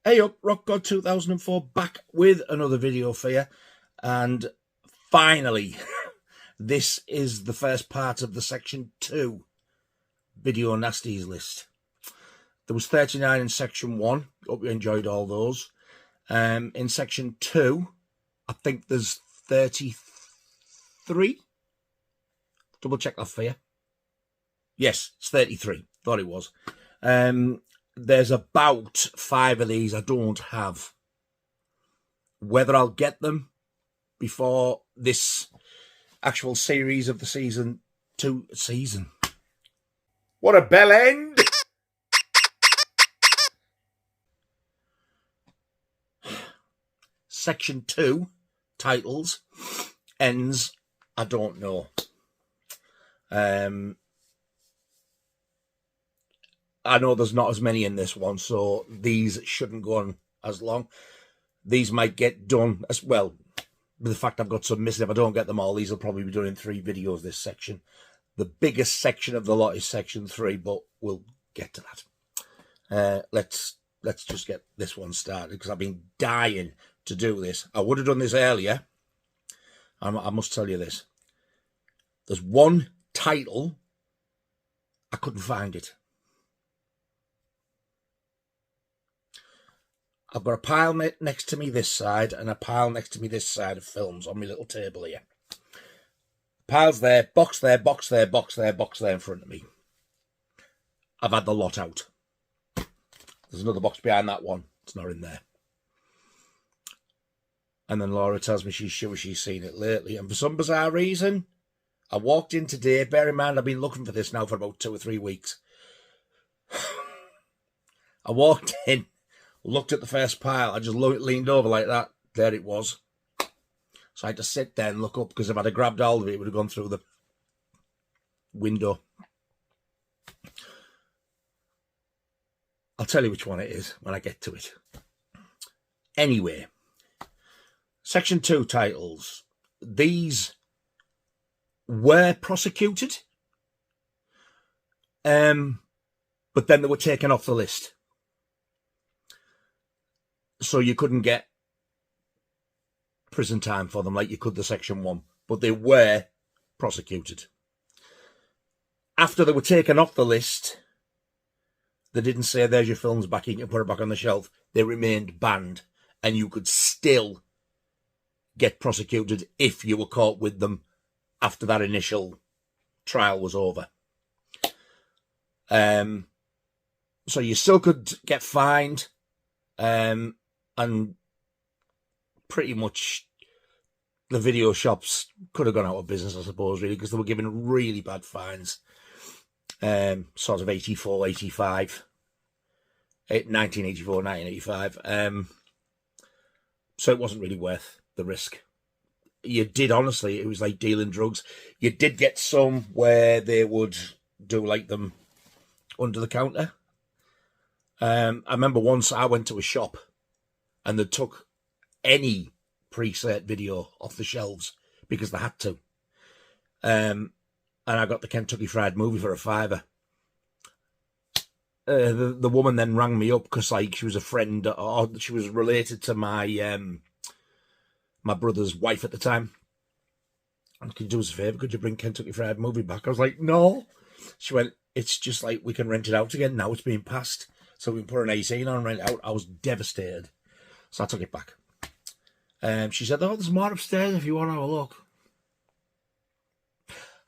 Hey up, Rock God 2004, back with another video for you. And finally, this is the first part of the Section 2 video Nasties list. There was 39 in Section 1. Hope you enjoyed all those. In Section 2, I think there's 33. Double check that for you. Yes, it's 33. Thought it was. There's about 5 of these I don't have. Whether I'll get them before this actual series of the season 2 season. What a bell end! Section 2 titles, ends, I don't know. I know there's not as many in this one, so these shouldn't go on as long. These might get done as well. With the fact I've got some missing, if I don't get them all, these will probably be done in 3 videos, this section. The biggest section of the lot is Section 3, but we'll get to that. Let's just get this one started, because I've been dying to do this. I would have done this earlier. I must tell you this. There's one title, I couldn't find it. I've got a pile next to me this side and a pile next to me this side of films on my little table here. Piles there, box there, box there, box there, box there in front of me. I've had the lot out. There's another box behind that one. It's not in there. And then Laura tells me she's sure she's seen it lately. And for some bizarre reason, I walked in today. Bear in mind, I've been looking for this now for about 2 or 3 weeks. I walked in. Looked at the first pile. I just leaned over like that. There it was. So I had to sit there and look up, because if I'd have grabbed hold of it, it would have gone through the window. I'll tell you which one it is when I get to it. Anyway, Section 2 titles. These were prosecuted, but then they were taken off the list. So you couldn't get prison time for them like you could the Section 1. But they were prosecuted. After they were taken off the list, they didn't say, there's your films back, you can put it back on the shelf. They remained banned. And you could still get prosecuted if you were caught with them after that initial trial was over. So you still could get fined. And pretty much the video shops could have gone out of business, I suppose, really, because they were given really bad fines. Sort of 84, 85, 1984, 1985. So it wasn't really worth the risk. You did, honestly, it was like dealing drugs. You did get some where they would do like them under the counter. I remember once I went to a shop and they took any preset video off the shelves because they had to. And I got the Kentucky Fried Movie for $5. The woman then rang me up because, like, she was a friend, or she was related to my my brother's wife at the time. And, could you do us a favour? Could you bring Kentucky Fried Movie back? I was like, no. She went, it's just like we can rent it out again now. It's been passed. So we can put an 18 on and rent it out. I was devastated. So I took it back. She said, oh, there's more upstairs if you want to have a look.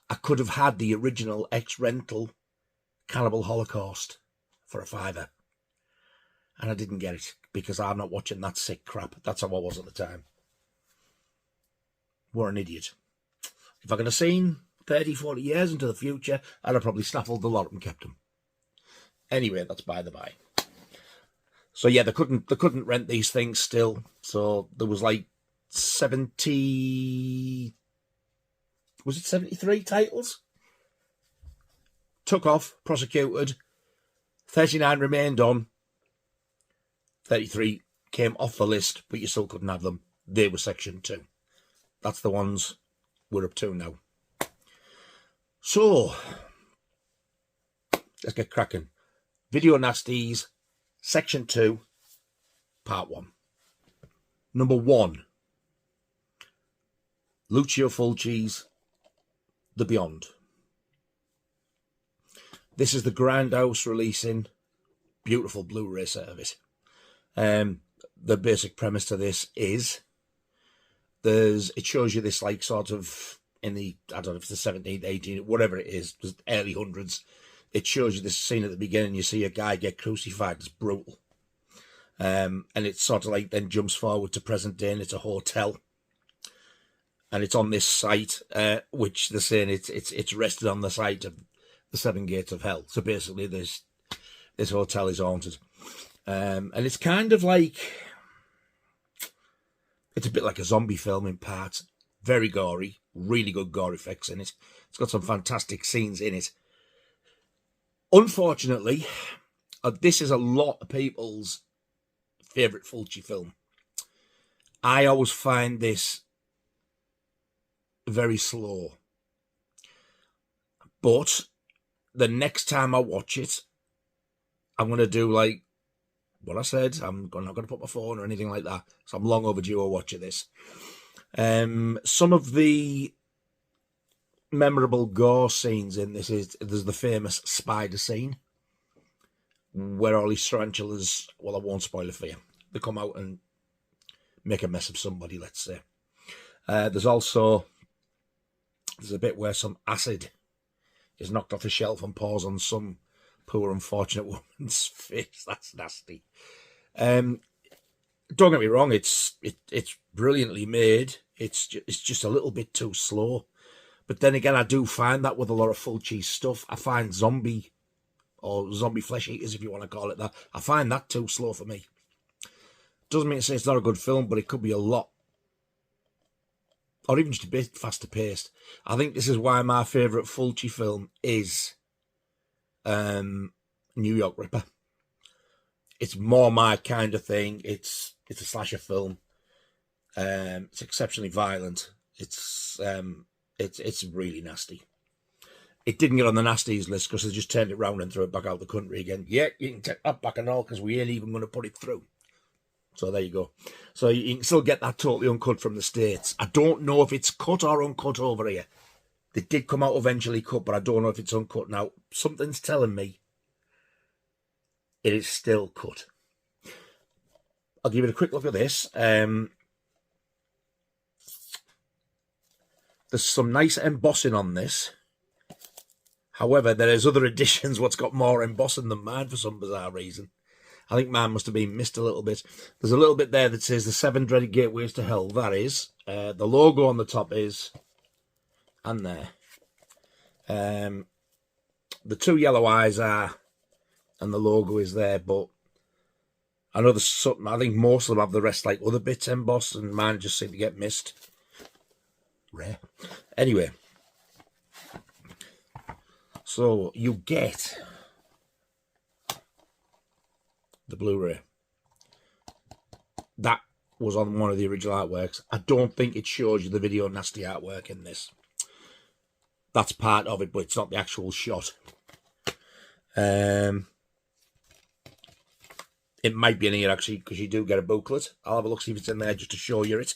I could have had the original ex-rental Cannibal Holocaust for $5. And I didn't get it because I'm not watching that sick crap. That's how I was at the time. What an idiot. If I could have seen 30, 40 years into the future, I'd have probably snaffled the lot and kept them. Anyway, that's by the by. So yeah, they couldn't rent these things still. So there was like 70, was it 73 titles? Took off, prosecuted. 39 remained on. 33 came off the list, but you still couldn't have them. They were Section 2. That's the ones we're up to now. So let's get cracking. Video Nasties, Section 2, part 1. Number 1, Lucio Fulci's The Beyond. This is the Grindhouse releasing. Beautiful Blu-ray set of it. The basic premise to this is it shows you this like sort of in the, I don't know if it's the 17th, 18th, whatever it is, early hundreds. It shows you this scene at the beginning. You see a guy get crucified. It's brutal. And it sort of like then jumps forward to present day, and it's a hotel. And it's on this site, which they're saying it's rested on the site of the 7 gates of hell. So basically this hotel is haunted. And it's kind of like, it's a bit like a zombie film in parts. Very gory, really good gore effects in it. It's got some fantastic scenes in it. Unfortunately, this is a lot of people's favourite Fulci film. I always find this very slow. But the next time I watch it, I'm going to do like what I said. I'm not going to put my phone or anything like that. So I'm long overdue a watch of this. Some of the memorable gore scenes in this there's the famous spider scene where all these tarantulas, well, I won't spoil it for you, they come out and make a mess of somebody, let's say. There's a bit where some acid is knocked off a shelf and pours on some poor unfortunate woman's face. That's nasty. Don't get me wrong, it's brilliantly made. It's just a little bit too slow. But then again, I do find that with a lot of Fulci stuff, I find zombie flesh eaters, if you want to call it that, I find that too slow for me. Doesn't mean to say it's not a good film, but it could be a lot, or even just a bit faster paced. I think this is why my favourite Fulci film is New York Ripper. It's more my kind of thing. It's a slasher film. It's exceptionally violent. It's really nasty. It didn't get on the Nasties list because they just turned it round and threw it back out the country again. Yeah, you can take that back and all because we ain't even going to put it through. So there you go. So you can still get that totally uncut from the States. I don't know if it's cut or uncut over here. They did come out eventually cut, but I don't know if it's uncut now. Something's telling me it is still cut. I'll give it a quick look at this. There's some nice embossing on this. However, there is other editions what's got more embossing than mine for some bizarre reason. I think mine must have been missed a little bit. There's a little bit there that says the 7 dreaded gateways to hell. That is. The logo on the top is. And there. The 2 yellow eyes are. And the logo is there. But I know there's something. I think most of them have the rest like other bits embossed. And mine just seem to get missed. Rare. Anyway. So you get the Blu Ray. That was on one of the original artworks. I don't think it shows you the video nasty artwork in this. That's part of it, but it's not the actual shot. It might be in here actually, because you do get a booklet. I'll have a look, see if it's in there just to show you it.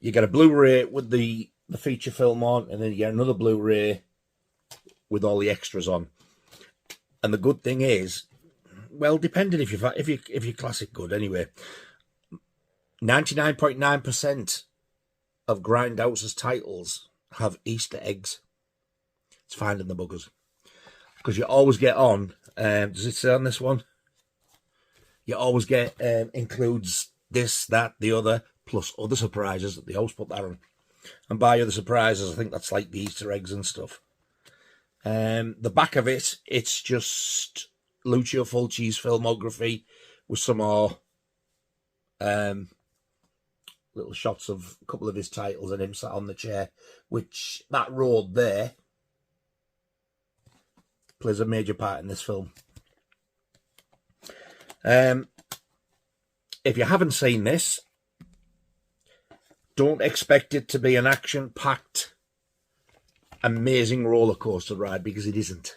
You get a Blu-ray with the feature film on, and then you get another Blu-ray with all the extras on. And the good thing is, well, depending if you're classic good anyway, 99.9% of Grindhouse's titles have Easter eggs. It's finding the buggers. Because you always get on, does it say on this one? You always get, includes this, that, the other, plus other surprises that they always put that on. And by other surprises, I think that's like the Easter eggs and stuff. The back of it, it's just Lucio Fulci's filmography with some more little shots of a couple of his titles and him sat on the chair, which that road there plays a major part in this film. If you haven't seen this, don't expect it to be an action-packed, amazing roller coaster ride, because it isn't.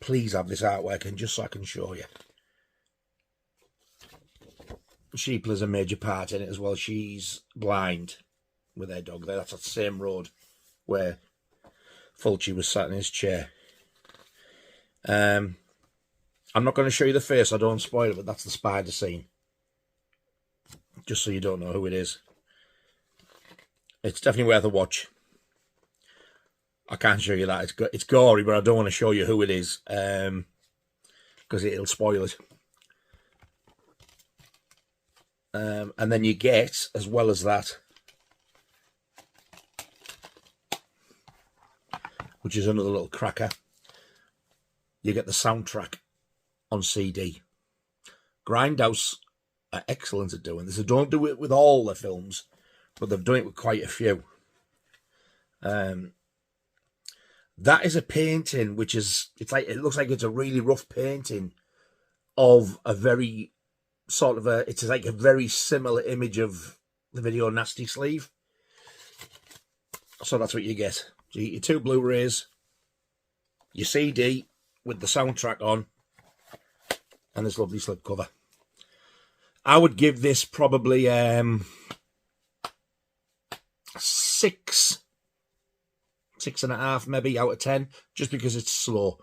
please have this artwork in just so I can show you. She plays a major part in it as well. She's blind with her dog there. That's at the same road where Fulci was sat in his chair. I'm not going to show you the face, I don't spoil it, but that's the spider scene. Just so you don't know who it is. It's definitely worth a watch. I can't show you that. It's gory, but I don't want to show you who it is, because it'll spoil it. And then you get, as well as that, which is another little cracker, you get the soundtrack on CD. Grindhouse are excellent at doing this. They don't do it with all their films, but they've done it with quite a few. That is a painting which is, it looks like it's a really rough painting of a very sort of it's like a very similar image of the video Nasty sleeve. So that's what you get. So you get your 2 Blu-rays, your CD with the soundtrack on, and this lovely slipcover. I would give this probably 6.5 maybe out of 10, just because it's slow,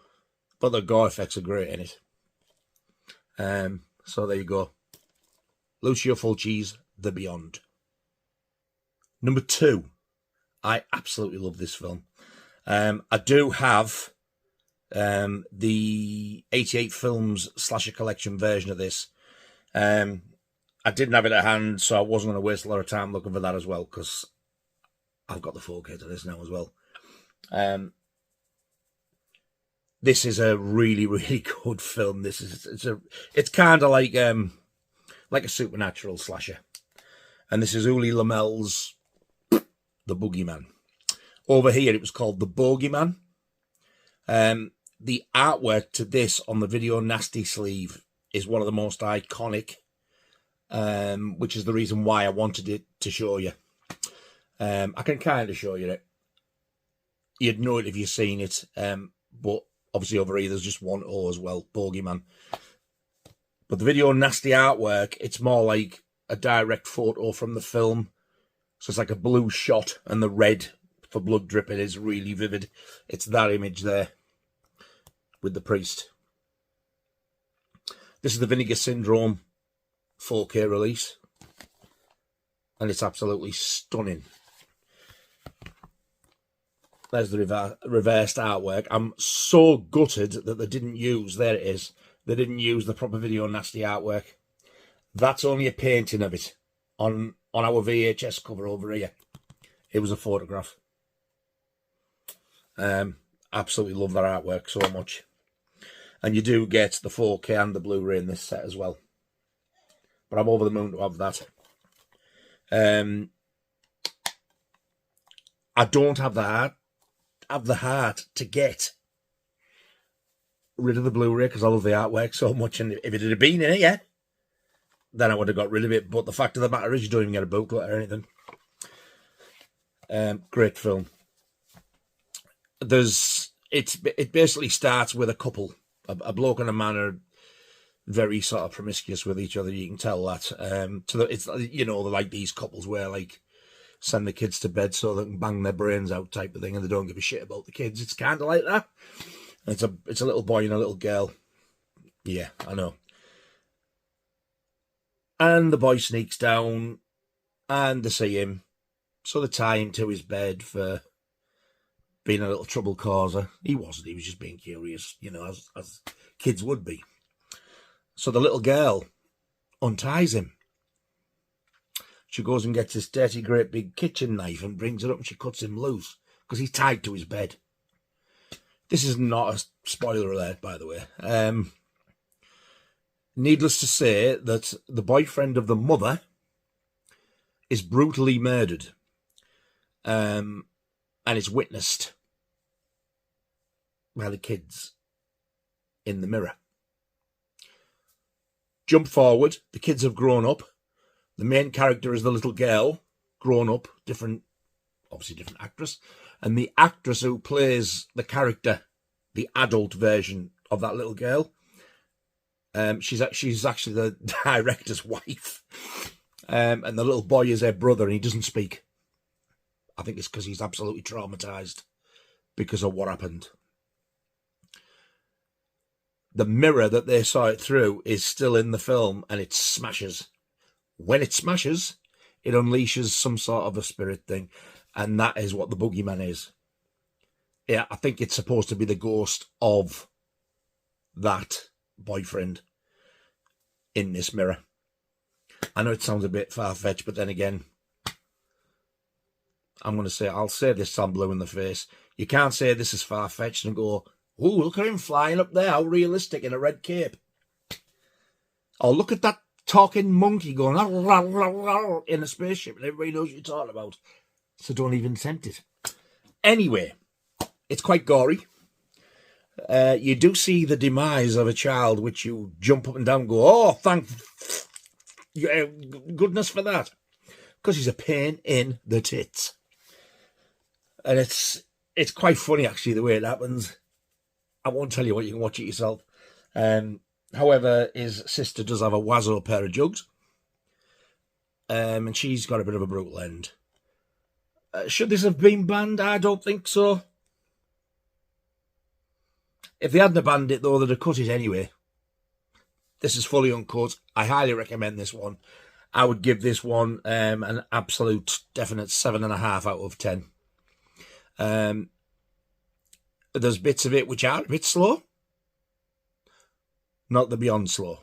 but the gore effects are great in it. So there you go, Lucio Fulci's The Beyond. Number 2, I absolutely love this film. I do have the 88 Films Slasher Collection version of this. I didn't have it at hand, so I wasn't going to waste a lot of time looking for that as well, because I've got the 4K to this now as well. This is a really, really good film. It's kind of like a supernatural slasher, and this is Uli Lamel's The Boogeyman. Over here, it was called The Bogeyman. The artwork to this on the video Nasty sleeve is one of the most iconic, which is the reason why I wanted it to show you. I can kind of show you it. You'd know it if you've seen it, but obviously over here there's just one O as well, Bogeyman. But the video Nasty artwork, it's more like a direct photo from the film. So it's like a blue shot, and the red for blood dripping is really vivid. It's that image there with the priest. This is the Vinegar Syndrome 4K release, and it's absolutely stunning. There's the reversed artwork. I'm so gutted that they didn't use, there it is, they didn't use the proper video Nasty artwork. That's only a painting of it on our VHS cover over here. It was a photograph. Absolutely love that artwork so much. And you do get the 4K and the Blu-ray in this set as well. But I'm over the moon to have that. I don't have the heart to get rid of the Blu-ray because I love the artwork so much, and if it had been in it, yeah, then I would have got rid of it. But the fact of the matter is, you don't even get a booklet or anything. Great film. It basically starts with a couple, a bloke and a man are very sort of promiscuous with each other. You can tell that. It's, you know, they're like these couples where like send the kids to bed so they can bang their brains out type of thing, and they don't give a shit about the kids. It's kind of like that. It's a little boy and a little girl. Yeah, I know. And the boy sneaks down, and they see him, so they tie him to his bed for being a little trouble causer. He wasn't. He was just being curious, you know, as kids would be. So the little girl unties him. She goes and gets this dirty, great big kitchen knife and brings it up, and she cuts him loose because he's tied to his bed. This is not a spoiler alert, by the way. Needless to say that the boyfriend of the mother is brutally murdered. And it's witnessed by the kids in the mirror. Jump forward, the kids have grown up. The main character is the little girl, grown up, obviously different actress. And the actress who plays the character, the adult version of that little girl. She's actually the director's wife. And the little boy is her brother, and he doesn't speak. I think it's because he's absolutely traumatized because of what happened. The mirror that they saw it through is still in the film, and it smashes. When it smashes, it unleashes some sort of a spirit thing, and that is what the boogeyman is. Yeah, I think it's supposed to be the ghost of that boyfriend in this mirror. I know it sounds a bit far-fetched, but then again, I'll say this till I'm blue in the face. You can't say this is far-fetched and go, ooh, look at him flying up there, how realistic, in a red cape. Or look at that talking monkey going in a spaceship, and everybody knows what you're talking about. So don't even tempt it. Anyway, it's quite gory. You do see the demise of a child, which you jump up and down and go, oh, thank goodness for that. Because he's a pain in the tits. And it's quite funny, actually, the way it happens. I won't tell you what, you can watch it yourself. However, his sister does have a wazzo pair of jugs. And she's got a bit of a brutal end. Should this have been banned? I don't think so. If they hadn't banned it, though, they'd have cut it anyway. This is fully uncut. I highly recommend this one. I would give this one an absolute definite 7.5 out of 10. There's bits of it which are a bit slow. Not the Beyond slow.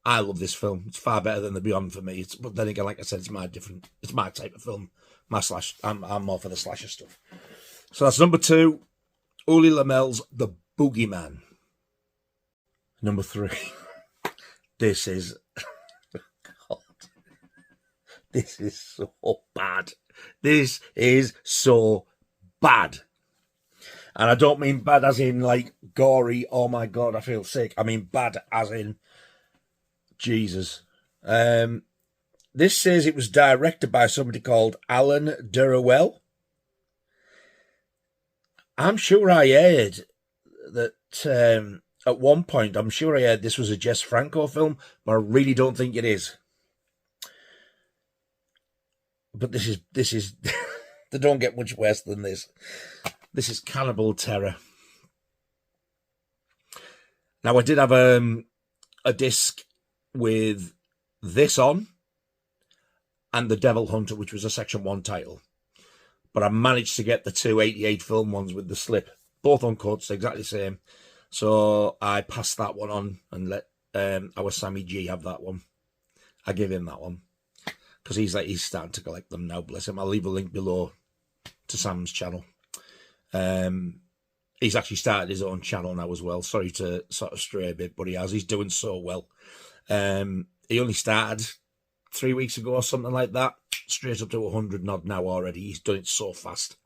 I love this film. It's far better than the Beyond for me. But then again, like I said, it's my type of film. I'm more for the slasher stuff. So that's number 2. Uli Lamel's The Boogeyman. Number 3. This is... God. This is so bad. This is so bad. And I don't mean bad as in, like, gory, oh my God, I feel sick. I mean bad as in, Jesus. This says it was directed by somebody called Alan Durrell. I'm sure I heard that at one point, I'm sure I heard this was a Jess Franco film, but I really don't think it is. But this is, they don't get much worse than this. This is Cannibal Terror. Now, I did have a disc with this on and The Devil Hunter, which was a Section 1 title. But I managed to get the 288 film ones with the slip. Both uncut, exactly the same. So I passed that one on and let our Sammy G have that one. I give him that one. Because he's starting to collect them now, bless him. I'll leave a link below to Sam's channel. He's actually started his own channel now as well. Sorry to sort of stray a bit, but he has. He's doing so well. He only started 3 weeks ago or something like that. Straight up to 100 and odd now already. He's done it so fast.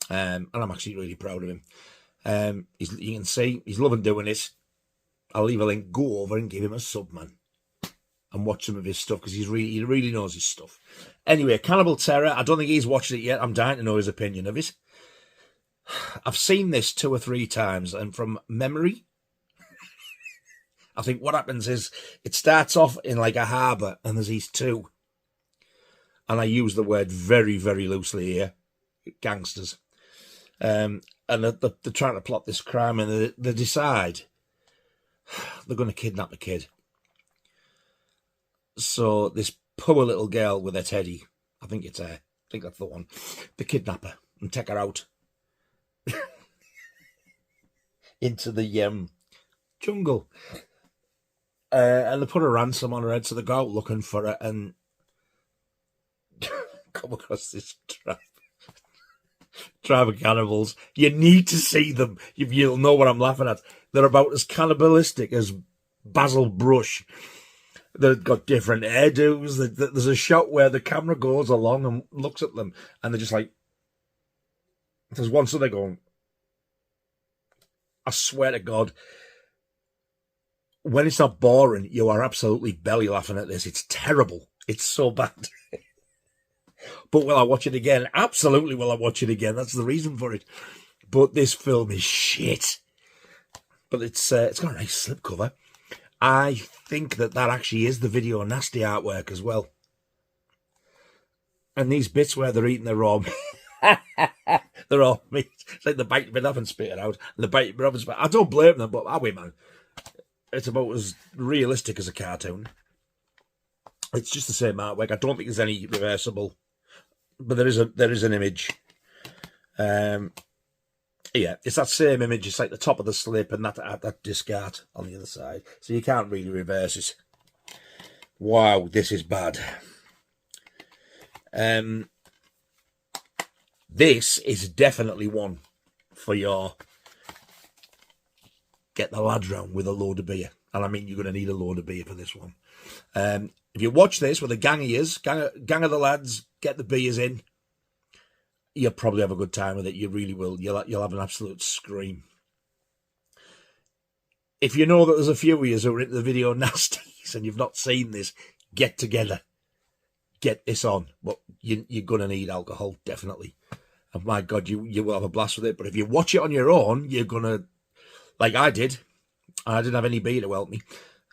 And I'm actually really proud of him. You can see he's loving doing it. I'll leave a link. Go over and give him a sub, man. And watch some of his stuff because he really knows his stuff. Anyway, Cannibal Terror. I don't think he's watched it yet. I'm dying to know his opinion of it. I've seen this 2 or 3 times, and from memory, I think what happens is it starts off in like a harbour, and there's these two, and I use the word very, very loosely here, gangsters, and they're trying to plot this crime, and they decide they're going to kidnap a kid. So this poor little girl with her teddy, I think that's the one, the kidnapper, and take her out into the jungle, and they put a ransom on her head, so they go out looking for her and come across this tribe of cannibals. You need to see them. You'll know what I'm laughing at. They're about as cannibalistic as Basil Brush. They've got different hairdos. There's a shot where the camera goes along and looks at them, and they're just like, there's one, so they're going, I swear to God, when it's not boring, you are absolutely belly laughing at this. It's terrible. It's so bad. But will I watch it again? Absolutely will I watch it again. That's the reason for it. But this film is shit. But it's got a nice slip cover. I think that actually is the Video Nasty artwork as well. And these bits where they're eating the raw meat, they're all meat. It's like they're biting it off and spit it out. And they're biting it off and spit it out. I don't blame them, but are we, man? It's about as realistic as a cartoon. It's just the same artwork. I don't think there's any reversible, but there is an image. Yeah, it's that same image. It's like the top of the slip and that disc art on the other side. So you can't really reverse it. Wow, this is bad. This is definitely one for your get the lads round with a load of beer. And I mean, you're going to need a load of beer for this one. If you watch this with a gang of years, gang of the lads, get the beers in, you'll probably have a good time with it. You really will. You'll have an absolute scream. If you know that there's a few of you who are into the Video Nasties and you've not seen this, get together. Get this on. But you're going to need alcohol, definitely. And my God, you will have a blast with it. But if you watch it on your own, you're going to, like I did. I didn't have any beer to help me.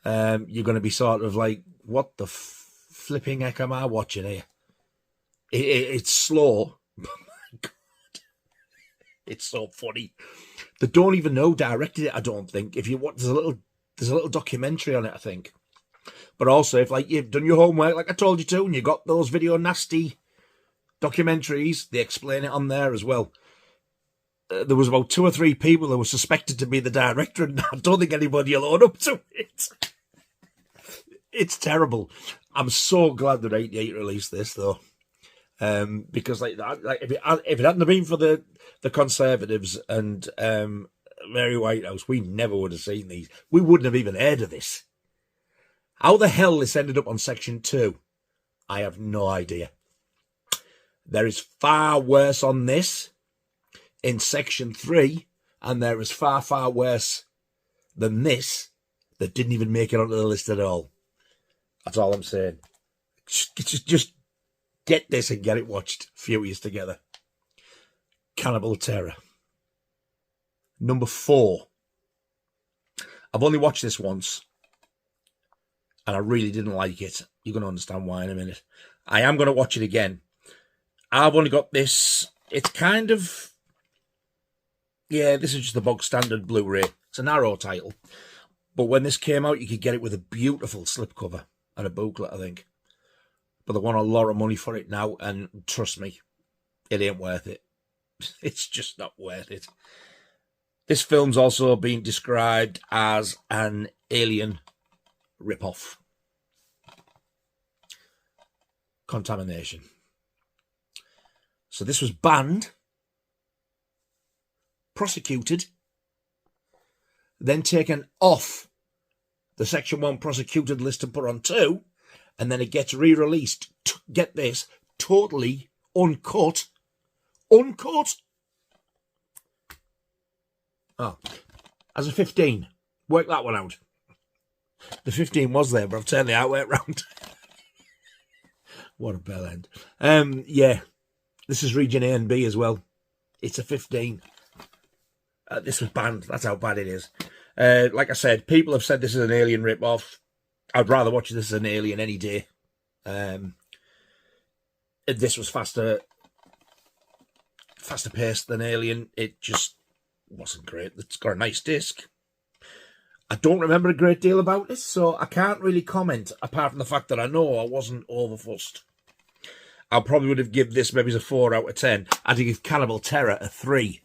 You're going to be sort of like, what the flipping heck am I watching here? It's slow. But my God, it's so funny. They don't even know directed it, I don't think. If you want, there's a little documentary on it, I think. But also, if like you've done your homework, like I told you to, and you got those Video Nasty documentaries, they explain it on there as well. There was about 2 or 3 people that were suspected to be the director, and I don't think anybody will own up to it. It's terrible. I'm so glad that 88 released this, though. Because like if it hadn't been for the Conservatives and Mary Whitehouse, we never would have seen these. We wouldn't have even heard of this. How the hell this ended up on Section 2, I have no idea. There is far worse on this in Section 3, and there is far, far worse than this that didn't even make it onto the list at all. That's all I'm saying. Just get this and get it watched. Furious together. Cannibal Terror. Number 4. I've only watched this once, and I really didn't like it. You're going to understand why in a minute. I am going to watch it again. I've only got this. It's kind of... Yeah, this is just the bog standard Blu Ray. It's a narrow title. But when this came out, you could get it with a beautiful slipcover and a booklet, I think. But they want a lot of money for it now, and trust me, it ain't worth it. It's just not worth it. This film's also been described as an Alien rip-off. Contamination. So this was banned, prosecuted, then taken off the Section 1 prosecuted list and put on 2, and then it gets re-released. Get this, totally uncut. Uncut! Oh, as a 15. Work that one out. The 15 was there, but I've turned the artwork round. What a bell end. Yeah, this is region A and B as well. It's a 15. This was banned. That's how bad it is. Like I said, people have said this is an Alien rip-off. I'd rather watch this as an Alien any day. This was faster paced than Alien. It just wasn't great. It's got a nice disc. I don't remember a great deal about this, so I can't really comment, apart from the fact that I know I wasn't overfussed. I probably would have given this maybe a 4 out of 10. I'd give Cannibal Terror a 3,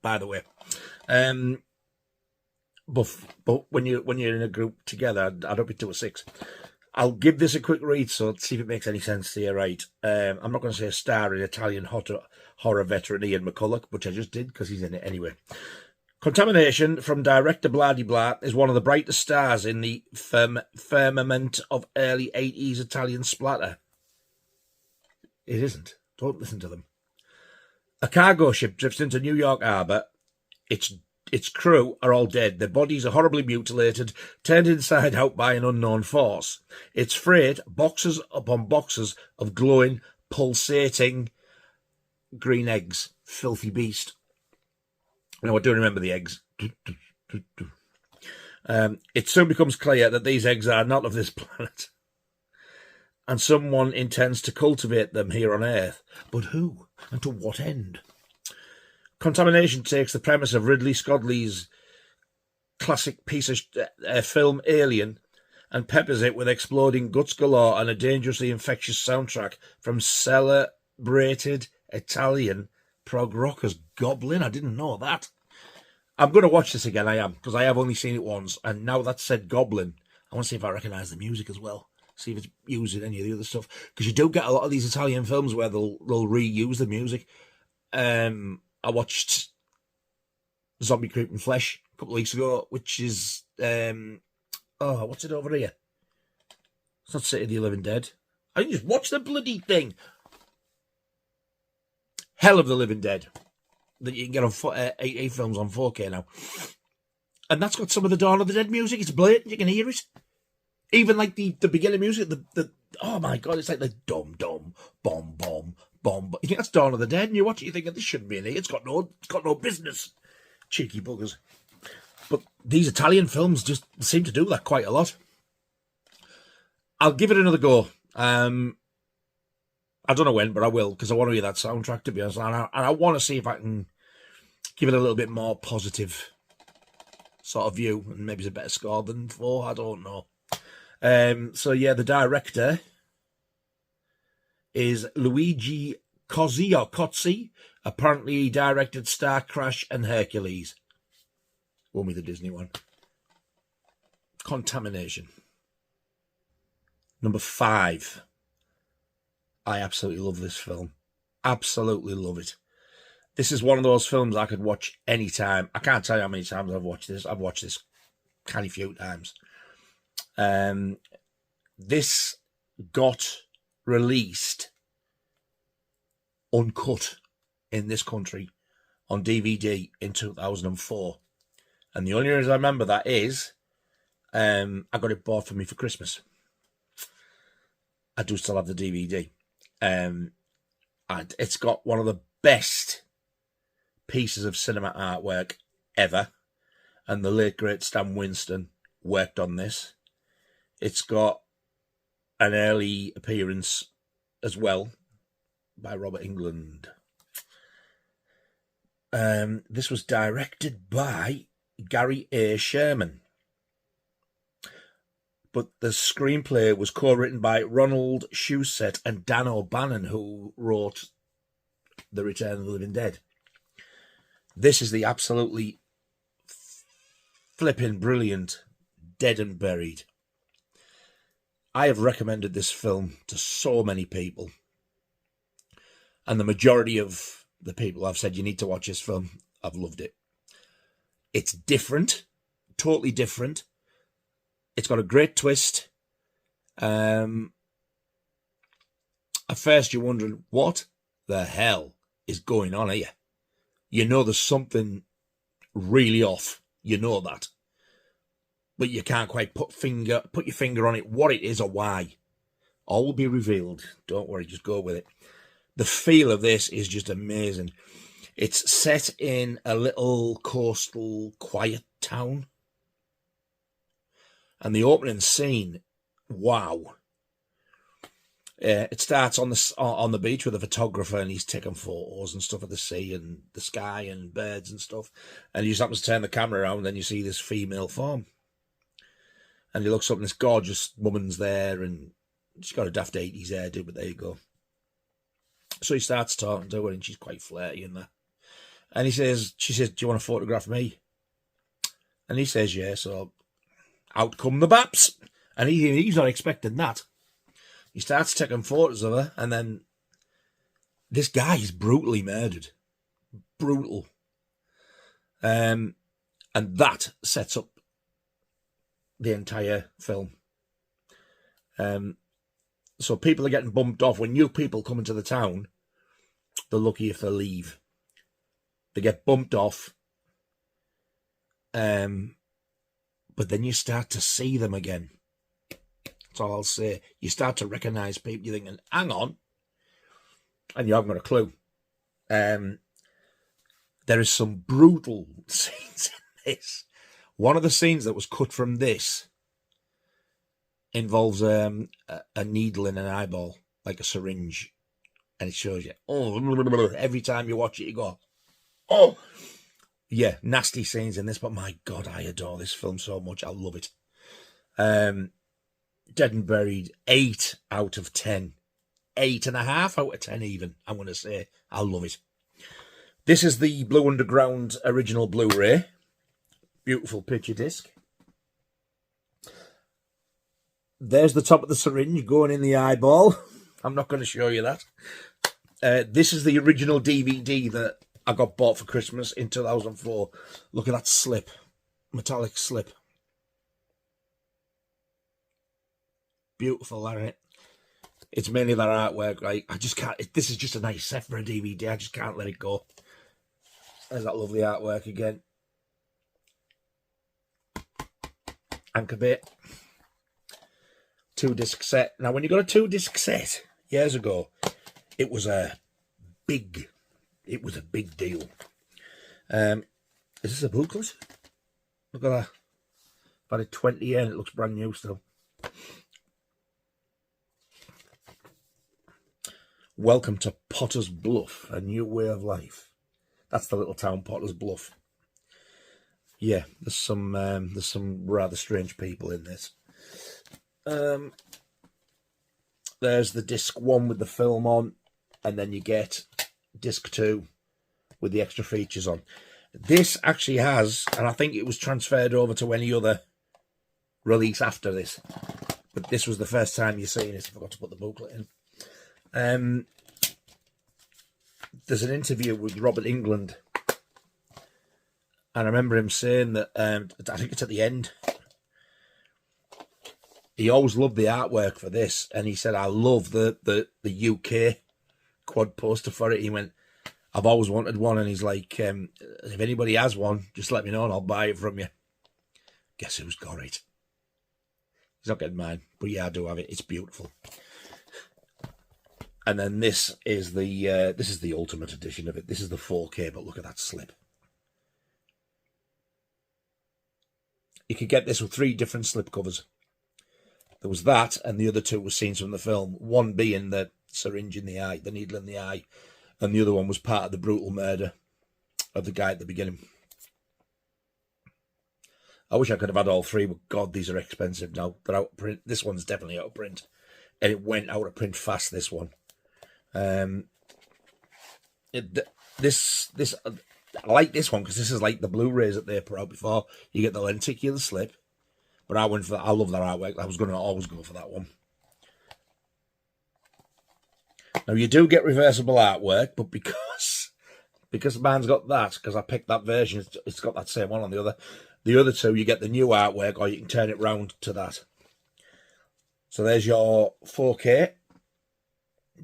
by the way. But when you're in a group together, I'd up it to a 6. I'll give this a quick read, so see if it makes any sense to you, right? I'm not going to say a star in Italian horror veteran Ian McCulloch, which I just did because he's in it anyway. Contamination from director Blah is one of the brightest stars in the firmament of early 80s Italian splatter. It isn't. Don't listen to them. A cargo ship drifts into New York Harbor. Its crew are all dead. Their bodies are horribly mutilated, turned inside out by an unknown force. Its freight, boxes upon boxes of glowing, pulsating green eggs. Filthy beast. Now, I do remember the eggs. It soon becomes clear that these eggs are not of this planet, and someone intends to cultivate them here on Earth. But who, and to what end? Contamination takes the premise of Ridley Scott's classic piece of film Alien and peppers it with exploding guts galore and a dangerously infectious soundtrack from celebrated Italian prog rockers Goblin. I didn't know that. I'm going to watch this again, I am, because I have only seen it once, and now that said Goblin, I want to see if I recognise the music as well. See if it's used in any of the other stuff, because you do get a lot of these Italian films where they'll reuse the music. I watched Zombie Creeping Flesh a couple of weeks ago, which is what's it over here? It's not City of the Living Dead. I just watch the bloody thing. Hell of the Living Dead, that you can get on 8 films on 4K now, and that's got some of the Dawn of the Dead music. It's blatant, you can hear it. Even like the beginning music, the oh my god, it's like the dum dum bom bom bom. You think that's Dawn of the Dead, and you watch it, you think this shouldn't be in here. It's got no business. Cheeky buggers. But these Italian films just seem to do that quite a lot. I'll give it another go. I don't know when, but I will, because I want to hear that soundtrack, to be honest. And I want to see if I can give it a little bit more positive sort of view, and maybe it's a better score than 4. I don't know. So yeah, the director is Luigi Cozzi. Apparently he directed Star Crash and Hercules. Only the Disney one. Contamination. Number 5. I absolutely love this film. Absolutely love it. This is one of those films I could watch any time. I can't tell you how many times I've watched this. I've watched this a few times. This got released uncut in this country on DVD in 2004. And the only reason I remember that is I got it bought for me for Christmas. I do still have the DVD. And it's got one of the best pieces of cinema artwork ever. And the late, great Stan Winston worked on this. It's got an early appearance as well by Robert Englund. This was directed by Gary A. Sherman. But the screenplay was co-written by Ronald Shusett and Dan O'Bannon, who wrote The Return of the Living Dead. This is the absolutely flipping brilliant Dead and Buried. I have recommended this film to so many people, and the majority of the people I've said you need to watch this film, I've loved it. It's different, totally different. It's got a great twist. At first you're wondering, what the hell is going on here? You know there's something really off. You know that. But you can't quite put your finger on it, what it is or why. All will be revealed. Don't worry, just go with it. The feel of this is just amazing. It's set in a little coastal quiet town. And the opening scene, wow. It starts on the beach with a photographer, and he's taking photos and stuff of the sea and the sky and birds and stuff. And he just happens to turn the camera around, and then you see this female form. And he looks up, and this gorgeous woman's there, and she's got a daft 80s hairdo, but there you go. So he starts talking to her, and she's quite flirty and that. And she says, do you want to photograph me? And he says, yeah, so out come the baps. And he's not expecting that. He starts taking photos of her, and then this guy is brutally murdered. Brutal. And that sets up the entire film. So people are getting bumped off. When new people come into the town, they're lucky if they leave. They get bumped off. But then you start to see them again. That's all I'll say. You start to recognise people. You're thinking, hang on. And you haven't got a clue. There is some brutal scenes in this One of the scenes that was cut from this involves a needle in an eyeball, like a syringe, and it shows you. Oh, every time you watch it, you go, oh, yeah, nasty scenes in this. But my God, I adore this film so much. I love it. Dead and Buried, 8 out of 10. 8.5 out of 10 even, I'm going to say. I love it. This is the Blue Underground original Blu Ray. Beautiful picture disc. There's the top of the syringe going in the eyeball. I'm not going to show you that. This is the original DVD that I got bought for Christmas in 2004. Look at that slip. Metallic slip. Beautiful, isn't it? It's mainly that artwork, right? I just can't. This is just a nice set for a DVD. I just can't let it go. There's that lovely artwork again. Anchor bit. 2-disc set. Now, when you got a 2-disc set years ago, it was a big deal. Is this a booklet? Look at that. About a 20 year and it looks brand new still. Welcome to Potter's Bluff, a new way of life. That's the little town, Potter's Bluff. Yeah, there's some rather strange people in this. There's the disc 1 with the film on, and then you get disc 2 with the extra features on. This actually has, and I think it was transferred over to any other release after this, but this was the first time you've seen it. I forgot to put the booklet in. There's an interview with Robert England, and I remember him saying that, I think it's at the end, he always loved the artwork for this, and he said, I love the UK quad poster for it. He went, I've always wanted one, and he's like, if anybody has one, just let me know and I'll buy it from you. Guess who's got it? He's not getting mine, but yeah, I do have it. It's beautiful. And then this is the ultimate edition of it. This is the 4K, but look at that slip. You could get this with 3 different slip covers. There was that, and the other 2 were scenes from the film. One being the syringe in the eye, the needle in the eye, and the other one was part of the brutal murder of the guy at the beginning. I wish I could have had all 3, but God, these are expensive now. They're out of print. This one's definitely out of print, and it went out of print fast, this one. I like this one because this is like the Blu-rays that they put out before. You get the lenticular slip, but I went for that. I love that artwork. I was going to always go for that one. Now you do get reversible artwork, but because mine's got that, because I picked that version, it's got that same one on the other. The other 2, you get the new artwork, or you can turn it round to that. So there's your 4K.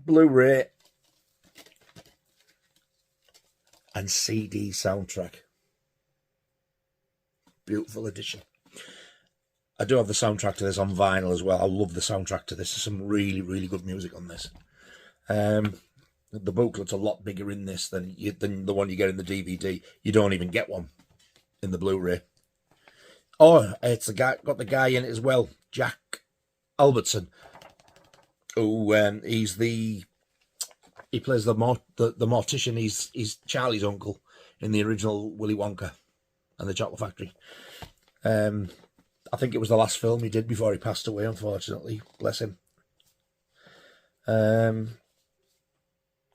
Blu-ray and CD soundtrack. Beautiful edition. I do have the soundtrack to this on vinyl as well. I love the soundtrack to this. There's some really, really good music on this. The booklet's a lot bigger in this than the one you get in the DVD. You don't even get one in the Blu-ray. Oh, it's the guy, got the guy in it as well, Jack Albertson. Who he plays the mortician. He's Charlie's uncle in the original Willy Wonka and the Chocolate Factory. I think it was the last film he did before he passed away, unfortunately. Bless him. I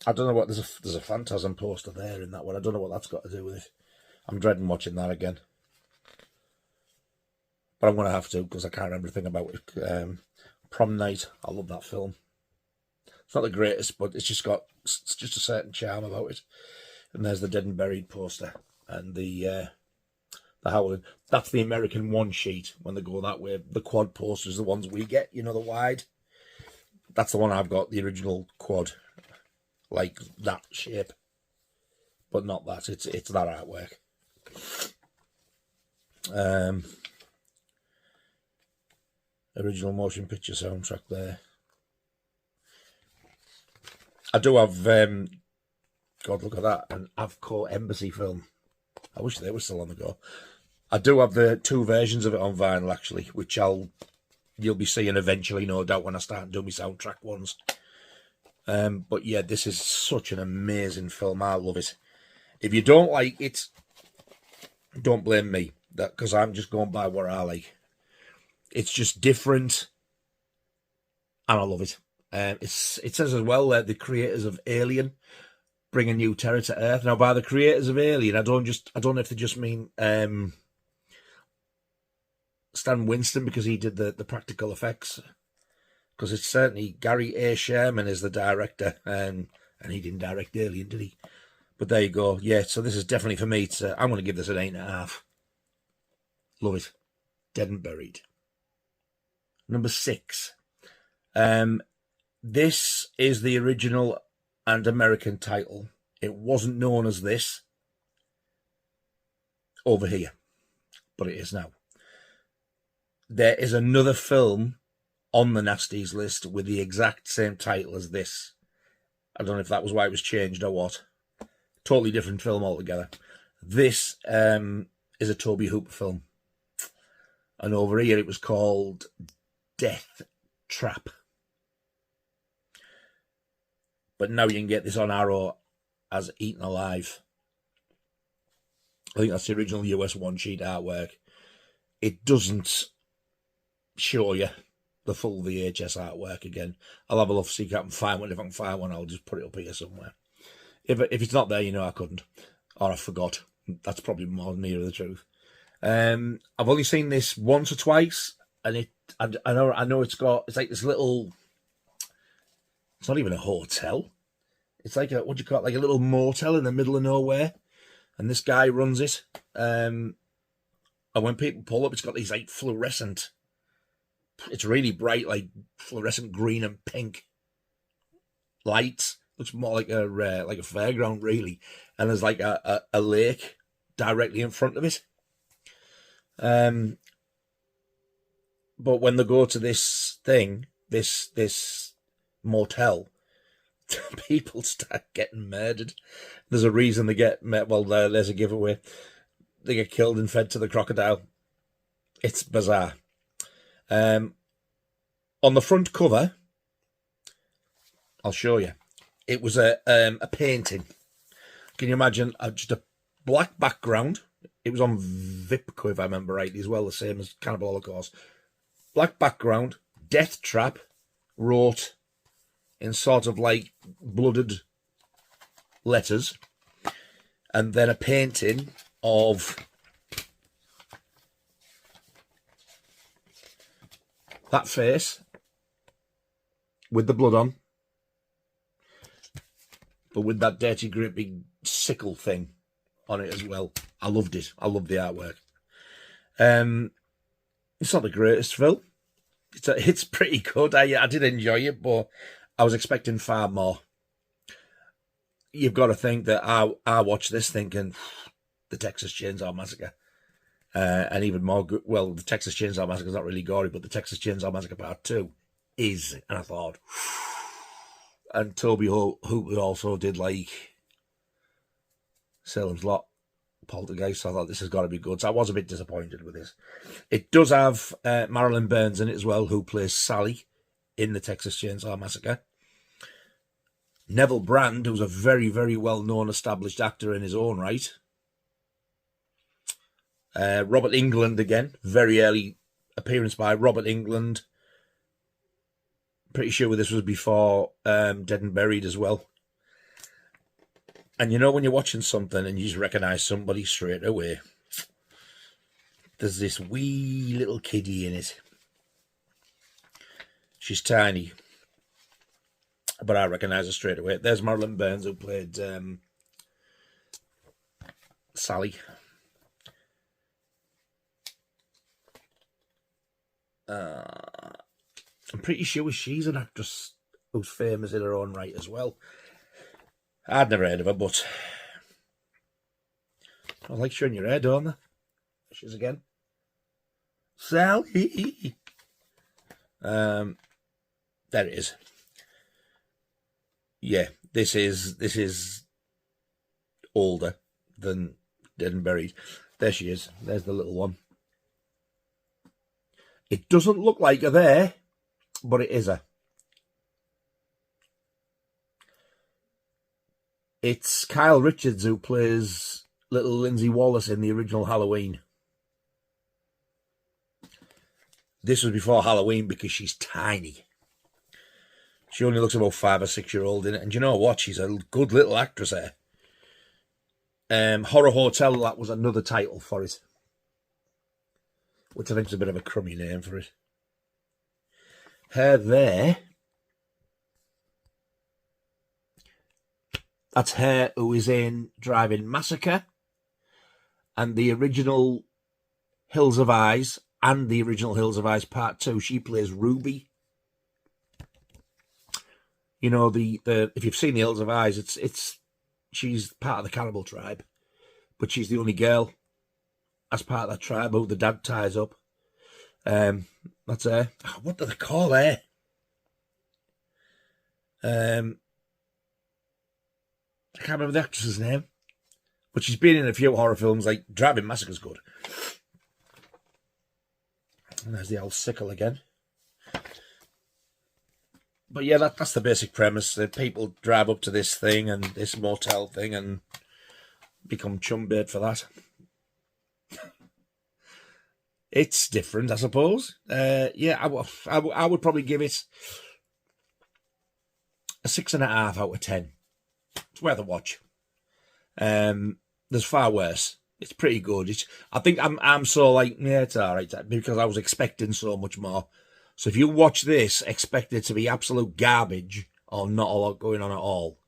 don't know what, there's a Phantasm poster there in that one. I don't know what that's got to do with it. I'm dreading watching that again, but I'm going to have to because I can't remember anything about it. Prom Night, I love that film. It's not the greatest, but it's just a certain charm about it. And there's the Dead and Buried poster and the Howling. That's the American one sheet when they go that way. The quad posters, the ones we get, you know, the wide. That's the one I've got, the original quad, like that shape, but not that. It's that artwork. Original motion picture soundtrack there. I do have, God, look at that, an Avco Embassy film. I wish they were still on the go. I do have the 2 versions of it on vinyl, actually, which you'll be seeing eventually, no doubt, when I start doing my soundtrack ones. But yeah, this is such an amazing film. I love it. If you don't like it, don't blame me, because I'm just going by what I like. It's just different, and I love it. It says as well that the creators of Alien bring a new terror to Earth. Now, by the creators of Alien, I don't know if they just mean Stan Winston, because he did the practical effects. Because it's certainly Gary A. Sherman is the director, and he didn't direct Alien, did he? But there you go. Yeah, so this is definitely for me. I'm going to give this an 8.5. Love it. Dead and Buried. Number 6. This is the original and American title. It wasn't known as this over here, but it is now. There is another film on the Nasties list with the exact same title as this. I don't know if that was why it was changed or what. Totally different film altogether. This is a Toby Hooper film. And over here it was called Death Trap. But now you can get this on Arrow as Eaten Alive. I think that's the original US one-sheet artwork. It doesn't show you the full VHS artwork again. I'll have a look, see if I can find one. If I can find one, I'll just put it up here somewhere. If it's not there, you know I couldn't. Or I forgot. That's probably more near the truth. I've only seen this once or twice, and I know it's like this little... It's not even a hotel. It's like what do you call it? Like a little motel in the middle of nowhere. And this guy runs it. And when people pull up, it's got these like fluorescent... It's really bright, like fluorescent green and pink lights. Looks more like a fairground, really. And there's like a lake directly in front of it. But when they go to this thing, this motel, people start getting murdered. There's a reason they get well. There's a giveaway. They get killed and fed to the crocodile. It's bizarre. On the front cover, I'll show you. It was a painting. Can you imagine just a black background? It was on Vipco, if I remember rightly, as well, the same as Cannibal Holocaust. Black background, Death Trap, wrote in sort of like blooded letters, and then a painting of that face with the blood on, but with that dirty, gripping sickle thing on it as well. I loved it. I loved the artwork. It's not the greatest film. It's pretty good. I did enjoy it, but I was expecting far more. You've got to think that I watched this thinking the Texas Chainsaw Massacre. And even more good. Well, the Texas Chainsaw Massacre is not really gory, but the Texas Chainsaw Massacre Part 2 is. And I thought, and Toby Hooper also did like Salem's Lot, Poltergeist. So I thought this has got to be good. So I was a bit disappointed with this. It does have Marilyn Burns in it as well, who plays Sally in the Texas Chainsaw Massacre. Neville Brand, who's a very, very well-known established actor in his own right. Robert Englund again, very early appearance by Robert Englund. Pretty sure this was before Dead and Buried as well. And you know when you're watching something and you just recognise somebody straight away. There's this wee little kiddie in it. She's tiny, but I recognise her straight away. There's Marilyn Burns, who played Sally. I'm pretty sure she's an actress who's famous in her own right as well. I'd never heard of her, but I like showing your hair, don't they? She's again. Sally. There it is. Yeah, this is older than dead and buried. There she is. There's the little one. It doesn't look like her there, but it is her. It's Kyle Richards who plays little Lindsay Wallace in the original Halloween. This was before Halloween because she's tiny. She only looks about 5 or 6 year old in it. And you know what? She's a good little actress there. Horror Hotel, that was another title for it. Which I think is a bit of a crummy name for it. Her there. That's her who is in Driving Massacre. And the original Hills of Eyes. And the original Hills of Eyes Part 2. She plays Ruby. You know, if you've seen the Hills of Eyes, she's part of the cannibal tribe. But she's the only girl as part of that tribe who the dad ties up. That's her. Oh, what do they call her? I can't remember the actress's name. But she's been in a few horror films, like Driving Massacre's good. And there's the old sickle again. But yeah, that's the basic premise. That people drive up to this thing and this motel thing and become chum bait for that. It's different, I suppose. Yeah, I would probably give it a 6.5 out of 10. It's worth a watch. There's far worse. It's pretty good. I think I'm so like, yeah, it's all right, because I was expecting so much more. So if you watch this, expect it to be absolute garbage or not a lot going on at all,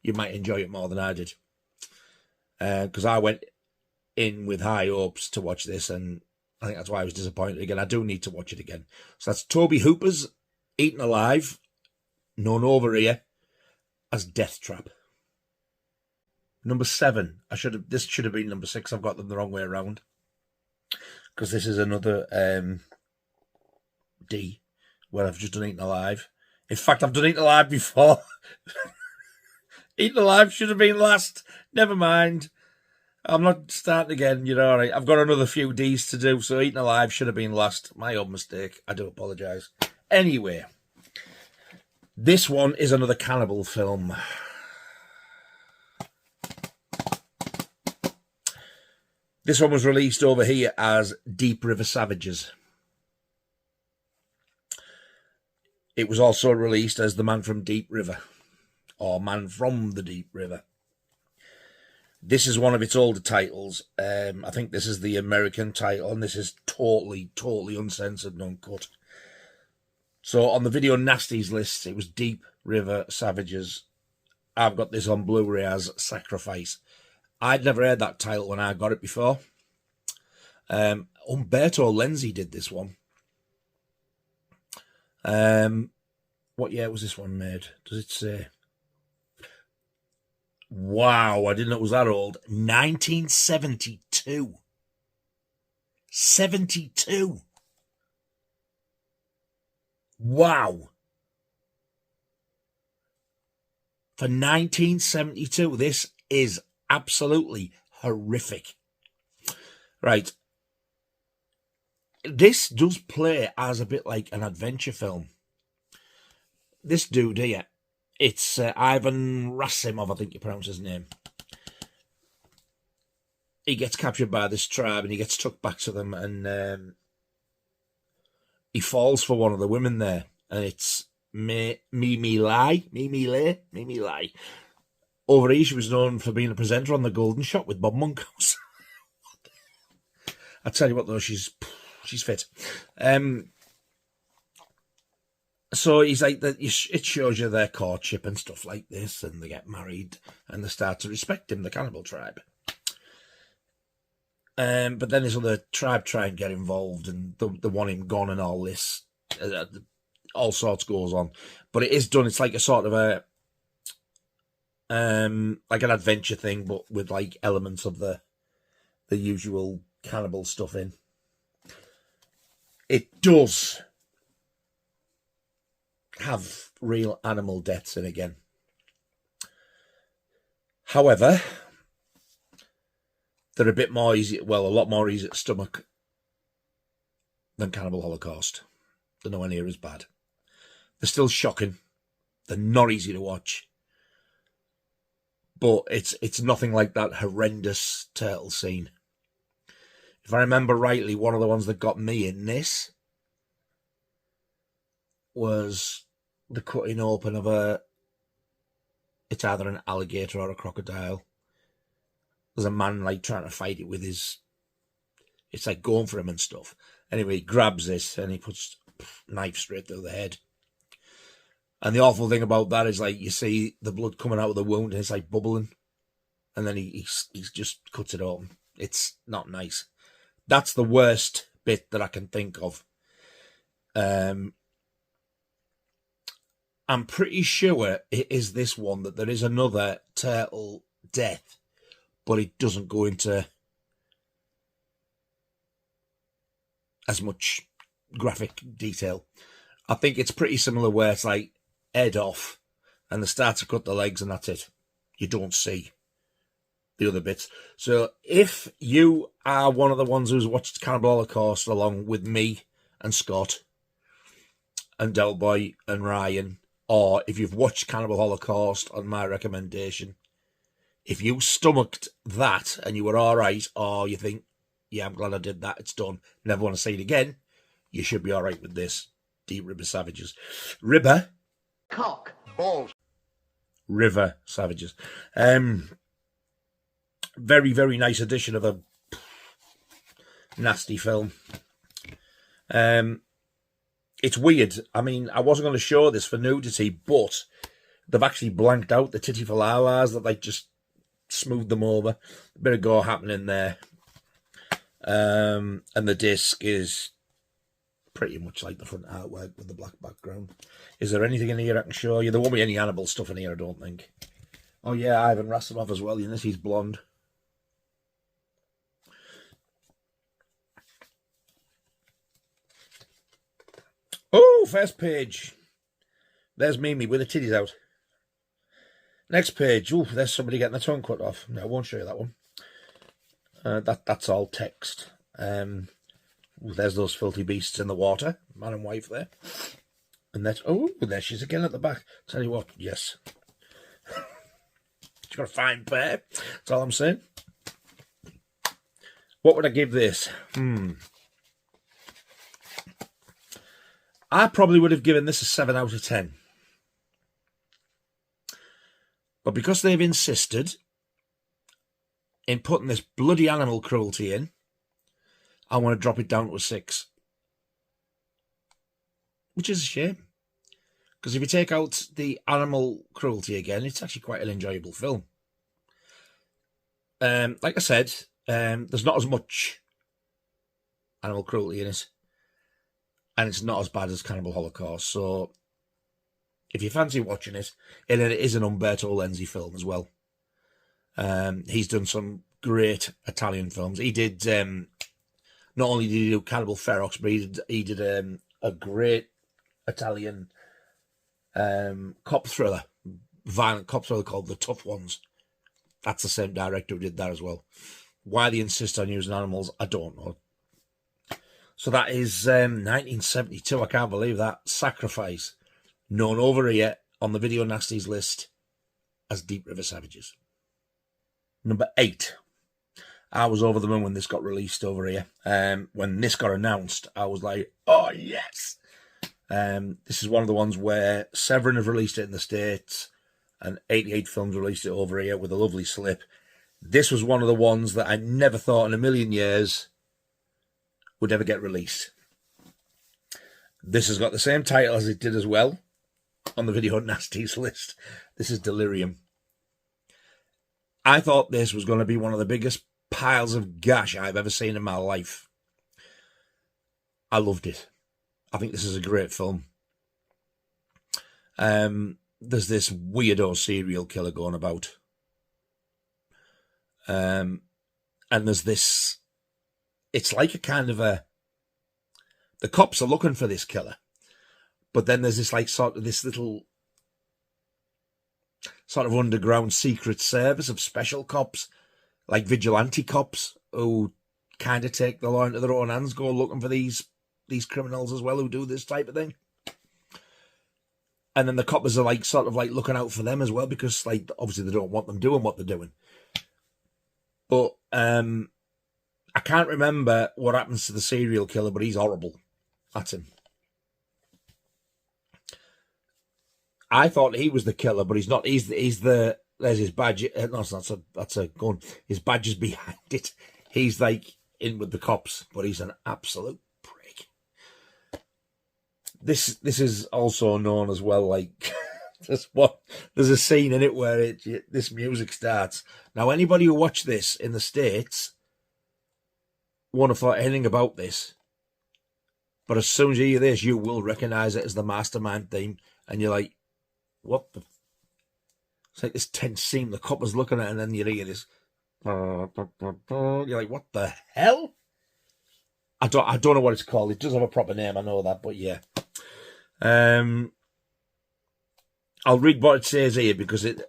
you might enjoy it more than I did. Because I went in with high hopes to watch this, and I think that's why I was disappointed again. I do need to watch it again. So that's Toby Hooper's Eaten Alive, known over here as Death Trap. Number 7. This should have been number 6. I've got them the wrong way around. Because this is another D, where I've just done Eaten Alive. In fact, I've done Eaten Alive before. Eaten Alive should have been last. Never mind. I'm not starting again, you know. I've got another few D's to do, so Eaten Alive should have been last. My own mistake. I do apologise. Anyway, this one is another cannibal film. This one was released over here as Deep River Savages. It was also released as The Man from Deep River, or Man from the Deep River. This is one of its older titles. I think this is the American title, and this is totally uncensored and uncut. So on the video Nasties list, it was Deep River Savages. I've got this on Blu Ray as Sacrifice. I'd never heard that title when I got it before. Umberto Lenzi did this one. What year was this one made? Does it say? Wow, I didn't know it was that old. 1972. 72. Wow. For 1972, this is absolutely horrific. Right. This does play as a bit like an adventure film. This dude here, it's Ivan Rasimov, I think you pronounce his name. He gets captured by this tribe and he gets took back to them, and he falls for one of the women there, and it's Mimi Lai. Over here, she was known for being a presenter on The Golden Shot with Bob Monkhouse. I tell you what, though, she's fit. So he's like that. It shows you their courtship and stuff like this, and they get married, and they start to respect him, the cannibal tribe. But then this other tribe try and get involved, and they want him gone, and all this, all sorts goes on. But it is done. It's like a sort of a, like an adventure thing, but with like elements of the usual cannibal stuff in. It does have real animal deaths in again. However, they're a bit more easy, well, a lot more easy to stomach than Cannibal Holocaust. They're nowhere near as bad. They're still shocking. They're not easy to watch. But it's nothing like that horrendous turtle scene. If I remember rightly, one of the ones that got me in this was the cutting open of it's either an alligator or a crocodile. There's a man like trying to fight it with his, it's like going for him and stuff. Anyway, he grabs this and he puts a knife straight through the head. And the awful thing about that is, like, you see the blood coming out of the wound and it's like bubbling. And then he just cuts it open. It's not nice. That's the worst bit that I can think of. I'm pretty sure it is this one that there is another turtle death, but it doesn't go into as much graphic detail. I think it's pretty similar where it's like head off and they start to cut the legs and that's it. You don't see the other bits. So if you are one of the ones who's watched Cannibal Holocaust along with me and Scott and Del Boy and Ryan, or if you've watched Cannibal Holocaust on my recommendation, if you stomached that and you were all right, or you think, yeah, I'm glad I did that, it's done, never want to see it again, you should be all right with this. Deep River Savages. River. Cock. Balls. River Savages. Very, very nice addition of a nasty film. It's weird. I mean, I wasn't going to show this for nudity, but they've actually blanked out the titty falawas that like just smoothed them over. A bit of gore happening there. And the disc is pretty much like the front artwork with the black background. Is there anything in here I can show you? There won't be any animal stuff in here, I don't think. Oh yeah, Ivan Rassimov as well. You know, he's blonde. Oh, first page. There's Mimi with the titties out. Next page. Oh, there's somebody getting their tongue cut off. No, I won't show you that one. That's all text. There's those filthy beasts in the water. Man and wife there. And that's, oh, there she is again at the back. Tell you what, yes. She's got a fine pair. That's all I'm saying. What would I give this? I probably would have given this a 7 out of 10. But because they've insisted in putting this bloody animal cruelty in, I want to drop it down to a 6. Which is a shame. Because if you take out the animal cruelty again, it's actually quite an enjoyable film. Like I said, there's not as much animal cruelty in it. And it's not as bad as Cannibal Holocaust. So if you fancy watching it, and it is an Umberto Lenzi film as well. He's done some great Italian films. He did, not only did he do Cannibal Ferox, but he did a great Italian cop thriller, violent cop thriller called The Tough Ones. That's the same director who did that as well. Why they insist on using animals, I don't know. So that is 1972. I can't believe that. Sacrifice. Known over here on the Video Nasties list as Deep River Savages. Number 8. I was over the moon when this got released over here. When this got announced, I was like, oh, yes. This is one of the ones where Severin have released it in the States and 88 Films released it over here with a lovely slip. This was one of the ones that I never thought in a million years would ever get released. This has got the same title as it did as well on the Video Nasties list. This is Delirium. I thought this was going to be one of the biggest piles of gash I've ever seen in my life. I loved it. I think this is a great film. There's this weirdo serial killer going about. And there's this, it's like a kind of a, the cops are looking for this killer, but then there's this like sort of this little sort of underground secret service of special cops like vigilante cops who kind of take the law into their own hands, go looking for these criminals as well who do this type of thing. And then the coppers are like sort of like looking out for them as well, because like obviously they don't want them doing what they're doing. But I can't remember what happens to the serial killer, but he's horrible. That's him. I thought he was the killer, but he's not. He's the there's his badge. No, that's a gun. His badge is behind it. He's like in with the cops, but he's an absolute prick. This is also known as well, like there's a scene in it where this music starts. Now, anybody who watched this in the States won't have thought anything about this, but as soon as you hear this, you will recognise it as the Mastermind theme, and you're like, what the? It's like this tense scene, the copper's looking at it, and then you hear this. You're like, what the hell? I don't know what it's called. It does have a proper name, I know that, but yeah. I'll read what it says here, because it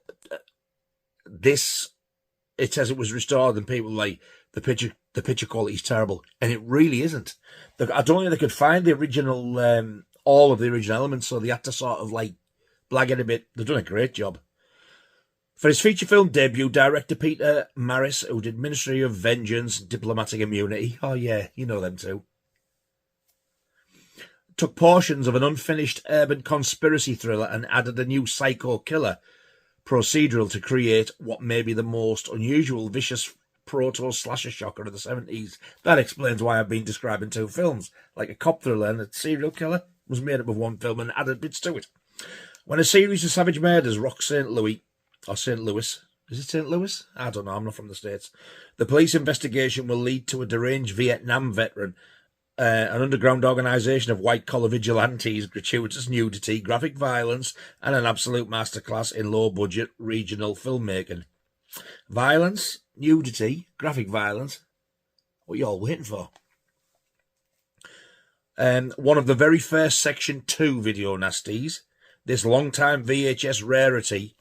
says it was restored, and people like the picture quality is terrible, and it really isn't. I don't think they could find the original, all of the original elements, so they had to sort of like blag it a bit. They've done a great job. For his feature film debut, director Peter Maris, who did Ministry of Vengeance, Diplomatic Immunity, oh yeah, you know them too, took portions of an unfinished urban conspiracy thriller and added a new psycho killer procedural to create what may be the most unusual, vicious proto-slasher shocker of the 70s. That explains why I've been describing two films. Like a cop thriller and a serial killer was made up of one film and added bits to it. When a series of savage murders rocked St. Louis, or St. Louis, is it St. Louis? I don't know, I'm not from the States. The police investigation will lead to a deranged Vietnam veteran, an underground organisation of white-collar vigilantes, gratuitous nudity, graphic violence, and an absolute masterclass in low-budget regional filmmaking. Violence, nudity, graphic violence. What are you all waiting for? One of the very first Section 2 video nasties, this long-time VHS rarity,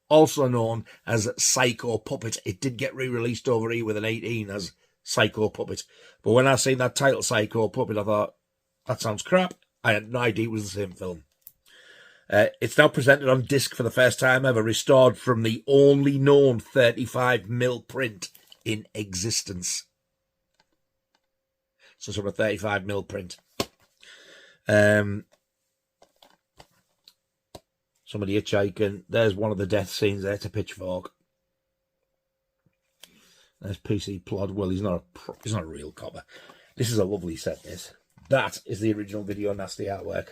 also known as Psycho Puppet. It did get re-released over here with an 18 as Psycho Puppet. But when I seen that title, Psycho Puppet, I thought, that sounds crap. I had no idea it was the same film. It's now presented on disc for the first time ever, restored from the only known 35mm print in existence. So sort of 35mm print. Somebody hitchhiking. There's one of the death scenes there to Pitchfork. There's PC Plod. Well, he's not a real copper. This is a lovely set, this. That is the original video nasty artwork.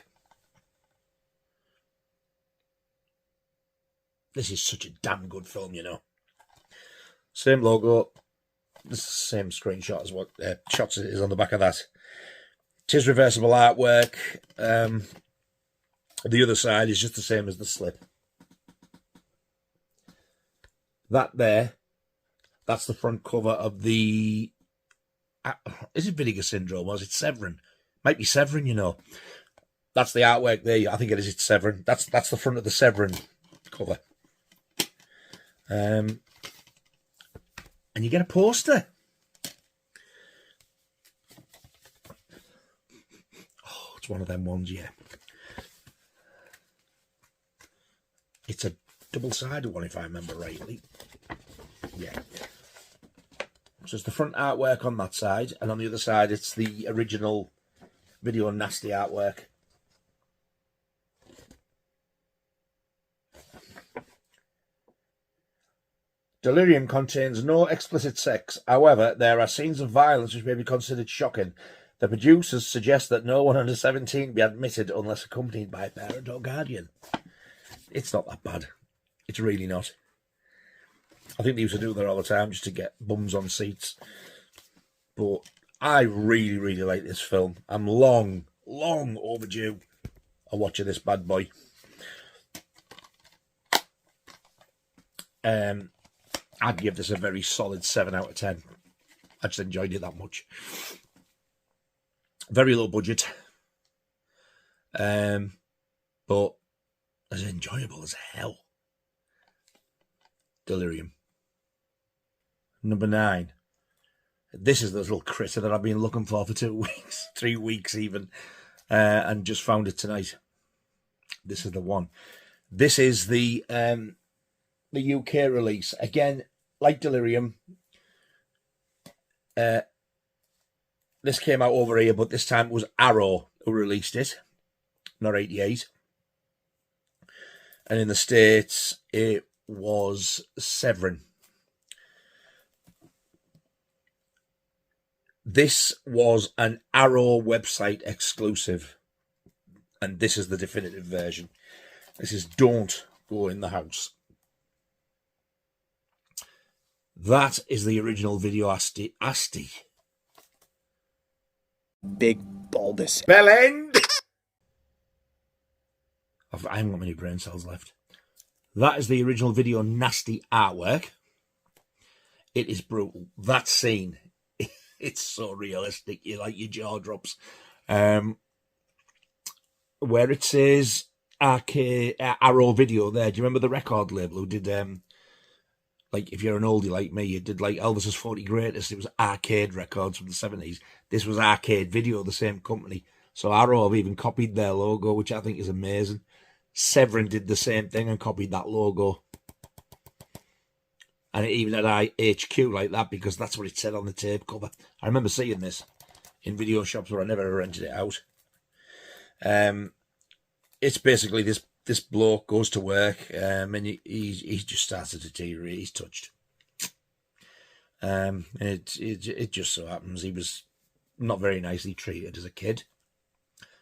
This is such a damn good film, you know. Same logo. This is the same screenshot as what shots it is on the back of that. It is reversible artwork. The other side is just the same as the slip. That there, that's the front cover of the... is it Vinegar Syndrome or is it Severin? Might be Severin, you know. That's the artwork there. I think it is. It's Severin. That's the front of the Severin cover. And you get a poster. Oh, it's one of them ones, yeah. It's a double-sided one, if I remember rightly. Yeah. So it's the front artwork on that side, and on the other side, it's the original video nasty artwork. Delirium contains no explicit sex. However, there are scenes of violence which may be considered shocking. The producers suggest that no one under 17 be admitted unless accompanied by a parent or guardian. It's not that bad. It's really not. I think they used to do that all the time just to get bums on seats. But I really, really like this film. I'm long overdue of watching this bad boy. I'd give this a very solid 7 out of 10. I just enjoyed it that much. Very low budget. But as enjoyable as hell. Delirium. Number 9. This is the little critter that I've been looking for 2 weeks, 3 weeks even, and just found it tonight. This is the one. This is the UK release. Again, like Delirium, this came out over here, but this time it was Arrow who released it, not 88. And in the States, it was Severin. This was an Arrow website exclusive, and this is the definitive version. This is Don't Go in the House. That is the original video Asti. Big bulbous Bell end! I haven't got many brain cells left. That is the original video Nasty artwork. It is brutal. That scene, it's so realistic. You like your jaw drops. Where it says Arrow Video there. Do you remember the record label who did, like, if you're an oldie like me, you did like Elvis's 40 Greatest. It was Arcade Records from the 70s. This was Arcade Video, the same company. So Arrow have even copied their logo, which I think is amazing. Severin did the same thing and copied that logo. And it even had IHQ like that because that's what it said on the tape cover. I remember seeing this in video shops where I never rented it out. It's basically this bloke goes to work and he just starts to deteriorate. He's touched. And it just so happens he was not very nicely treated as a kid.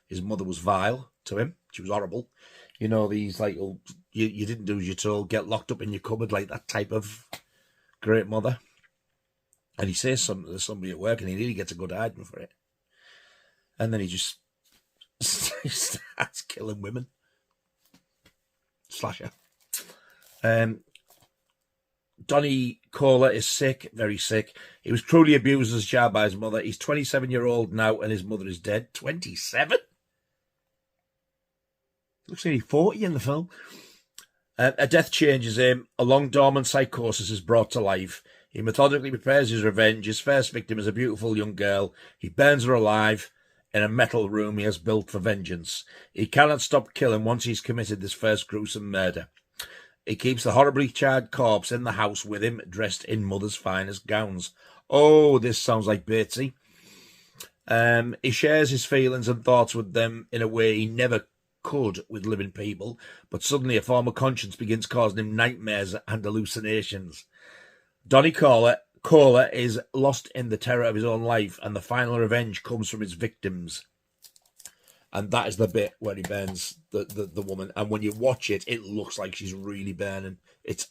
His mother was vile to him. She was horrible. You know, these like, oh, you didn't do as you're told, get locked up in your cupboard, like that type of great mother. And he says something to somebody at work and he nearly gets a good hiding for it. And then he just starts killing women. Slasher. Donnie Kohler is sick, very sick. He was cruelly abused as a child by his mother. He's 27-year-old now and his mother is dead. 27? Looks like he's 40 in the film. A death changes him. A long dormant psychosis is brought to life. He methodically prepares his revenge. His first victim is a beautiful young girl. He burns her alive in a metal room he has built for vengeance. He cannot stop killing once he's committed this first gruesome murder. He keeps the horribly charred corpse in the house with him, dressed in mother's finest gowns. Oh, this sounds like Batesy. He shares his feelings and thoughts with them in a way he never could with living people, but suddenly a form of conscience begins causing him nightmares and hallucinations. Donnie Kohler is lost in the terror of his own life, and the final revenge comes from his victims. And that is the bit where he burns the woman. And when you watch it, it looks like she's really burning. It's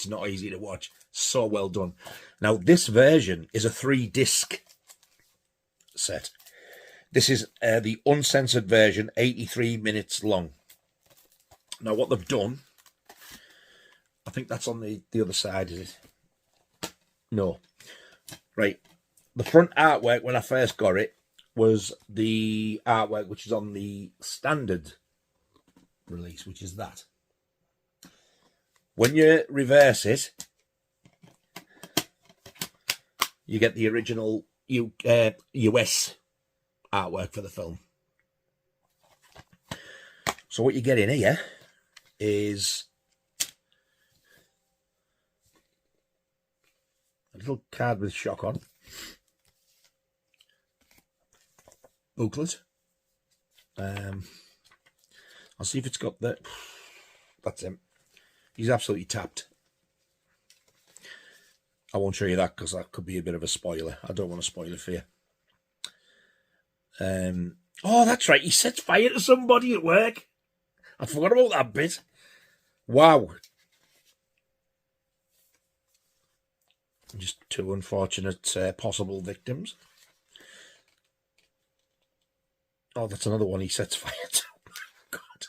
not easy to watch. So well done. Now, this version is a 3-disc set. This is the uncensored version, 83 minutes long. Now, what they've done, I think that's on the other side, is it? No. Right. The front artwork, when I first got it, was the artwork which is on the standard release, which is that. When you reverse it, you get the original US artwork for the film. So what you get in here is a little card with shock on, booklet. I'll see if it's got the. That's him. He's absolutely tapped. I won't show you that because that could be a bit of a spoiler. I don't want to spoil it for you. Oh, that's right. He sets fire to somebody at work. I forgot about that bit. Wow. Just two unfortunate possible victims. Oh, that's another one he sets fire to. God,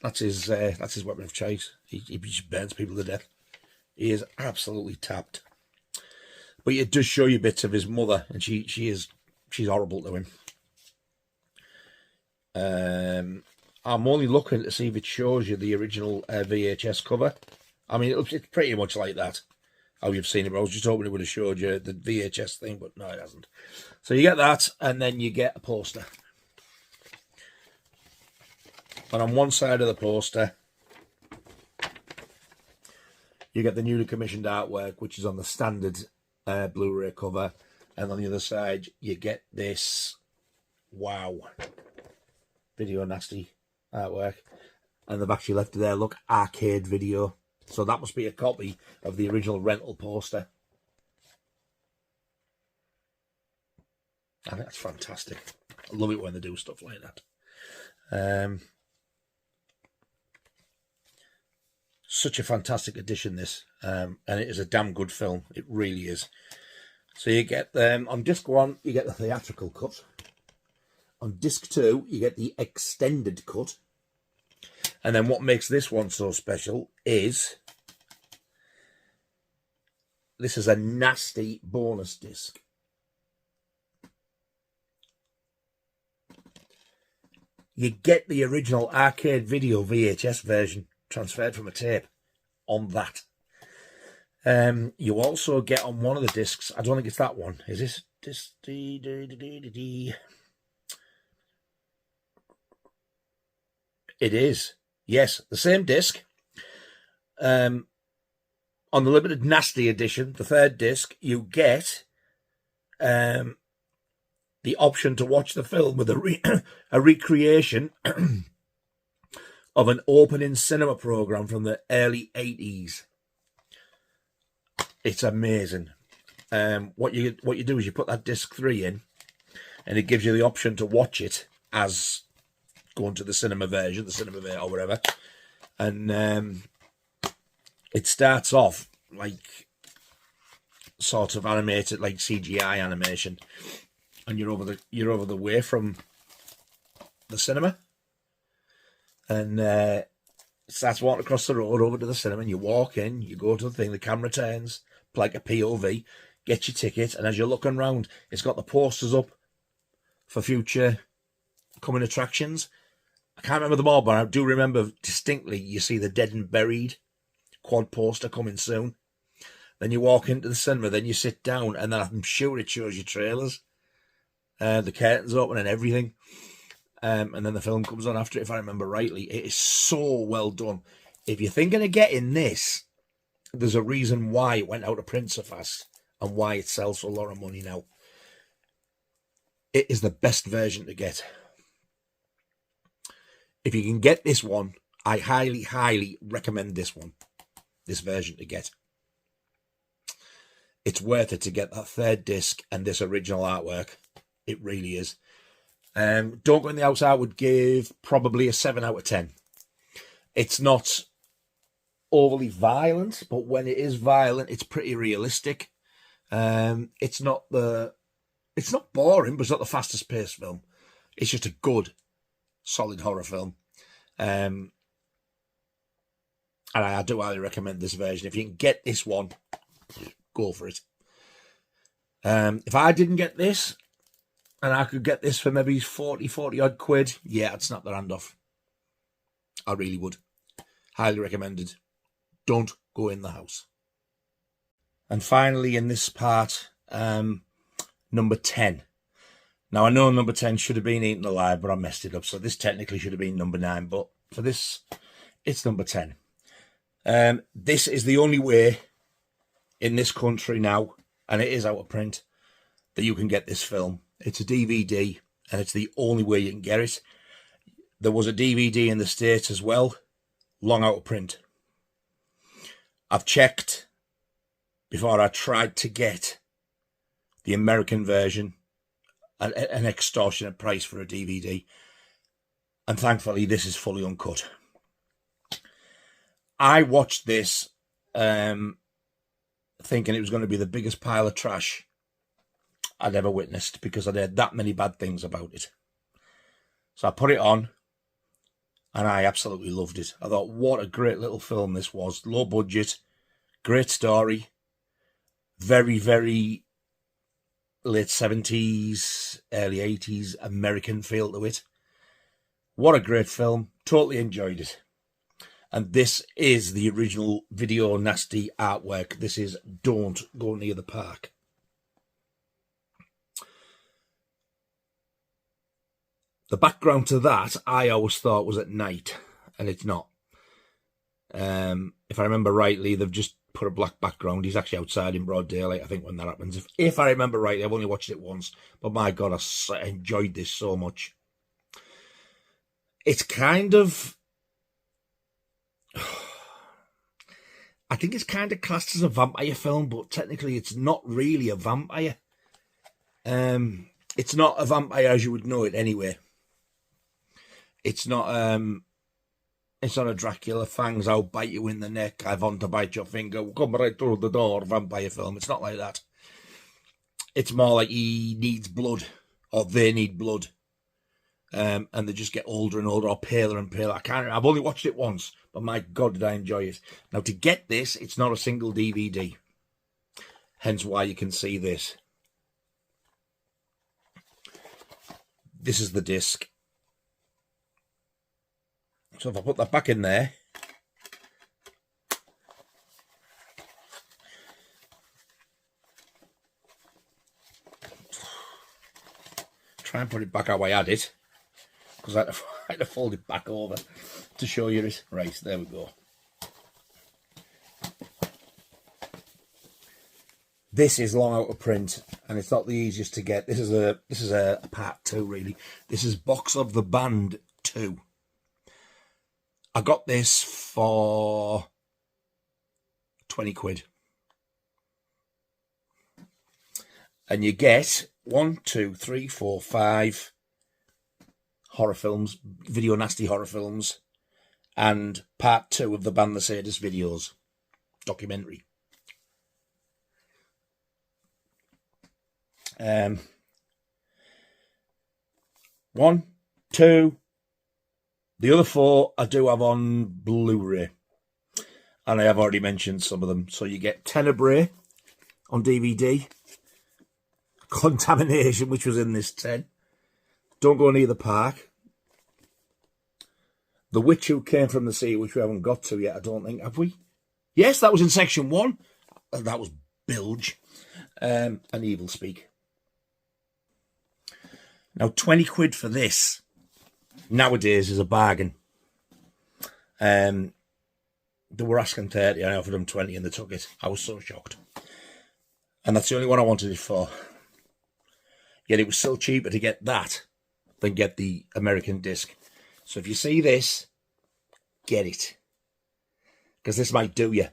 that's his weapon of choice. He just burns people to death. He is absolutely tapped. But it does show you bits of his mother, and she's horrible to him. I'm only looking to see if it shows you the original VHS cover. I mean, it's pretty much like that. how you've seen it. But I was just hoping it would have showed you the VHS thing, but no, it hasn't. So you get that, and then you get a poster. And on one side of the poster, you get the newly commissioned artwork, which is on the standard Blu Ray cover. And on the other side, you get this, wow, Video Nasty artwork. And they've actually left it there, look, arcade video. So that must be a copy of the original rental poster. I think that's fantastic. I love it when they do stuff like that. Such a fantastic edition, this. And it is a damn good film. It really is. So you get, on disc 1, you get the theatrical cut. On disc 2, you get the extended cut. And then what makes this one so special is this is a nasty bonus disc. You get the original arcade video VHS version transferred from a tape on that. You also get on one of the discs, I don't think it's that one. Is this disc? It is. Yes, the same disc. On the limited Nasty edition, the third disc, you get the option to watch the film with a recreation of an opening cinema program from the early 80s. It's amazing. What you do is you put that disc 3 in, and it gives you the option to watch it as going to the cinema version, the cinema or whatever. And it starts off like sort of animated, like CGI animation, and you're over the way from the cinema, and it starts walking across the road over to the cinema, and you walk in, you go to the thing, the camera turns like a POV, get your ticket, and as you're looking around, it's got the posters up for future coming attractions. I can't remember them all, but I do remember distinctly you see the Dead and Buried quad poster coming soon. Then you walk into the cinema, then you sit down, and then I'm sure it shows you trailers. The curtains open and everything. And then the film comes on after it, if I remember rightly. It is so well done. If you're thinking of getting this, there's a reason why it went out of print so fast and why it sells for a lot of money now. It is the best version to get. If you can get this one, I highly, highly recommend this one. This version to get. It's worth it to get that third disc and this original artwork. It really is. Don't Go in the House, I would give probably a 7 out of 10. It's not overly violent, but when it is violent, it's pretty realistic. It's not boring, but it's not the fastest paced film. It's just a good, solid horror film. And I do highly recommend this version. If you can get this one, go for it. If I didn't get this, and I could get this for maybe 40 odd quid, yeah, I'd snap their hand off. I really would. Highly recommended. Don't Go in the House. And finally, in this part, number 10. Now, I know number 10 should have been Eaten Alive, but I messed it up. So this technically should have been number 9. But for this, it's number 10. This is the only way in this country now, and it is out of print, that you can get this film. It's a DVD, and it's the only way you can get it. There was a DVD in the States as well, long out of print. I've checked before I tried to get the American version, an extortionate price for a DVD. And thankfully, this is fully uncut. I watched this thinking it was going to be the biggest pile of trash I'd ever witnessed, because I'd heard that many bad things about it. So I put it on, and I absolutely loved it. I thought, what a great little film this was. Low budget, great story, very, very late 70s, early 80s American feel to it. What a great film. Totally enjoyed it. And this is the original Video Nasty artwork. This is Don't Go Near the Park. The background to that, I always thought was at night, and it's not. If I remember rightly, they've just put a black background. He's actually outside in broad daylight, I think, when that happens. If I remember rightly, I've only watched it once, but my God, I enjoyed this so much. It's kind of... I think it's kind of classed as a vampire film, but technically it's not really a vampire. It's not a vampire as you would know it anyway. It's not a Dracula, fangs out, bite you in the neck, I want to bite your finger, come right through the door vampire film. It's not like that. It's more like he needs blood, or they need blood. And they just get older and older, or paler and paler. I've only watched it once, but my God, did I enjoy it. Now, to get this, it's not a single DVD. Hence why you can see this. This is the disc. So if I put that back in there, try and put it back how I had it, because I had to fold it back over to show you it. Right, there we go. This is long out of print, and it's not the easiest to get. This is a part 2, really. This is Box of the Band 2. I got this for 20 quid. And you get 1, 2, 3, 4, 5 horror films, Video Nasty horror films, and part 2 of the Band the Sadist videos, documentary. 1, 2, the other 4 I do have on Blu Ray, and I have already mentioned some of them. So you get Tenebrae on DVD, Contamination, which was in this 10, Don't Go Near the Park, The Witch Who Came from the Sea, which we haven't got to yet, I don't think, have we? Yes, that was in section 1. That was bilge. And Evil Speak. Now, 20 quid for this nowadays is a bargain. They were asking 30, I offered them 20 and they took it. I was so shocked. And that's the only one I wanted it for. Yet it was still cheaper to get that than get the American disc. So if you see this, get it. Because this might do you.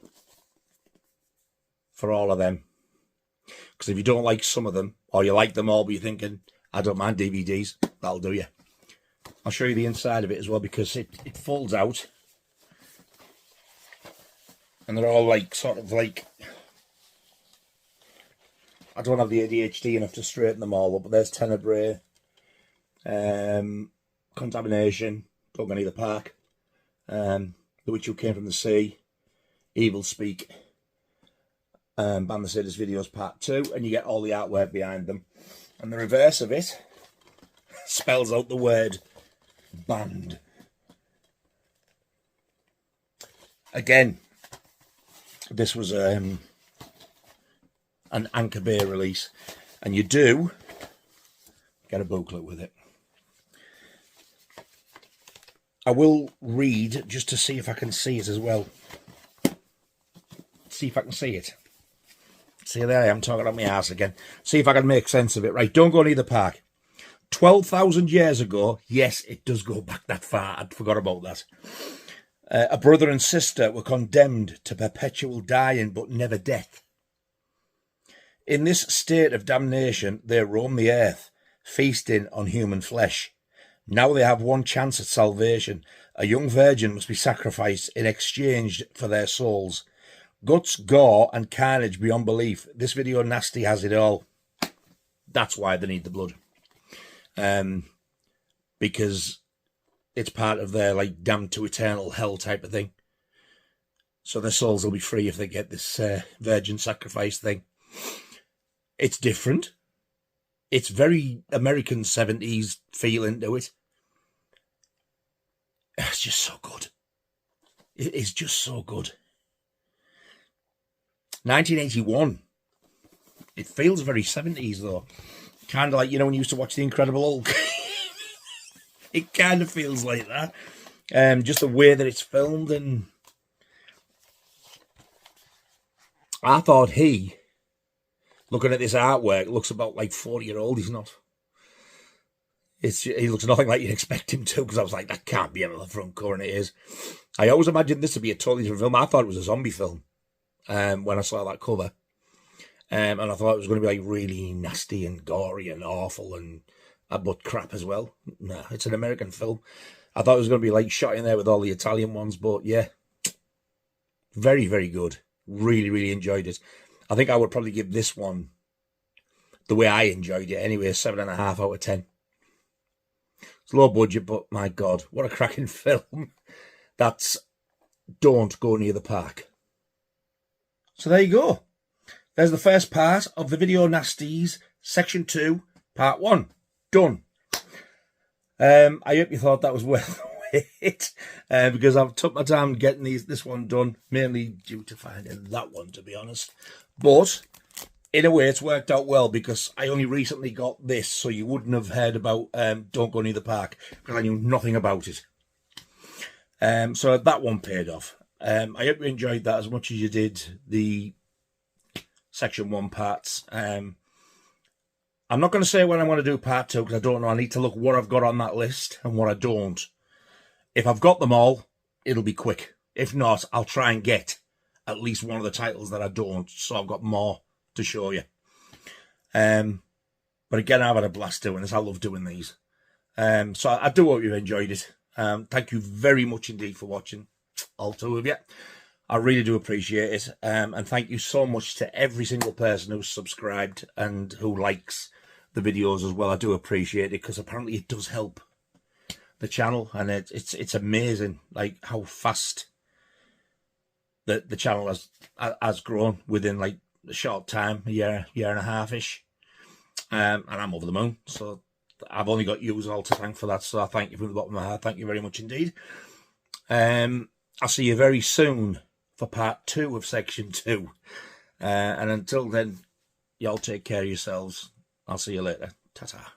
For all of them. Because if you don't like some of them, or you like them all, but you're thinking, I don't mind DVDs, that'll do you. I'll show you the inside of it as well, because it folds out. And they're all like, sort of like, I don't have the ADHD enough to straighten them all up, but there's Tenebrae, Contamination, Don't Go Near the Park, The Witch Who Came from the Sea, Evil Speak, Band the Sadist videos part 2, and you get all the artwork behind them. And the reverse of it spells out the word band. Again, this was an Anchor Bay release, and you do get a booklet with it. I will read just to see if I can see it as well. See if I can see it. See, there I am talking about my ass again. See if I can make sense of it. Right, Don't Go Near the Park. 12,000 years ago, yes, it does go back that far. I'd forgot about that. A brother and sister were condemned to perpetual dying, but never death. In this state of damnation, they roam the earth, feasting on human flesh. Now they have one chance at salvation. A young virgin must be sacrificed in exchange for their souls. Guts, gore, and carnage beyond belief. This Video Nasty has it all. That's why they need the blood. Because it's part of their, like, damned to eternal hell type of thing. So their souls will be free if they get this virgin sacrifice thing. It's different. It's very American 70s feeling to it. It's just so good. It is just so good. 1981. It feels very 70s though. Kind of like, you know, when you used to watch The Incredible Hulk. It kind of feels like that. Just the way that it's filmed, and I thought looking at this artwork, looks about like 40-year-old. He's not. He looks nothing like you'd expect him to, because I was like, that can't be out of the front cover, and it is. I always imagined this to be a totally different film. I thought it was a zombie film when I saw that cover. And I thought it was going to be like really nasty and gory and awful and but crap as well. No, it's an American film. I thought it was going to be like shot in there with all the Italian ones, but yeah, very, very good. Really, really enjoyed it. I think I would probably give this one, the way I enjoyed it anyway, a 7.5 out of 10. It's low budget, but my God, what a cracking film. That's Don't Go Near the Park. So there you go. There's the first part of the Video Nasties, Section 2, Part 1. Done. I hope you thought that was worth it, because I've took my time getting this one done, mainly due to finding that one, to be honest. But in a way, it's worked out well, because I only recently got this, so you wouldn't have heard about Don't Go Near the Park, because I knew nothing about it. So that one paid off. I hope you enjoyed that as much as you did the Section 1 parts. I'm not going to say when I'm going to do Part 2, because I don't know. I need to look what I've got on that list and what I don't. If I've got them all, it'll be quick. If not, I'll try and get at least one of the titles that I don't, so I've got more to show you. But again, I've had a blast doing this. I love doing these. So I do hope you enjoyed it. Thank you very much indeed for watching, all two of you. I really do appreciate it. And thank you so much to every single person who's subscribed and who likes the videos as well. I do appreciate it, because apparently it does help the channel, and it's amazing like how fast the channel has grown within like a short time, a year and a half-ish. And I'm over the moon. So I've only got you all to thank for that. So I thank you from the bottom of my heart. Thank you very much indeed. I'll see you very soon for Part 2 of Section 2. And until then, y'all take care of yourselves. I'll see you later. Ta-ta.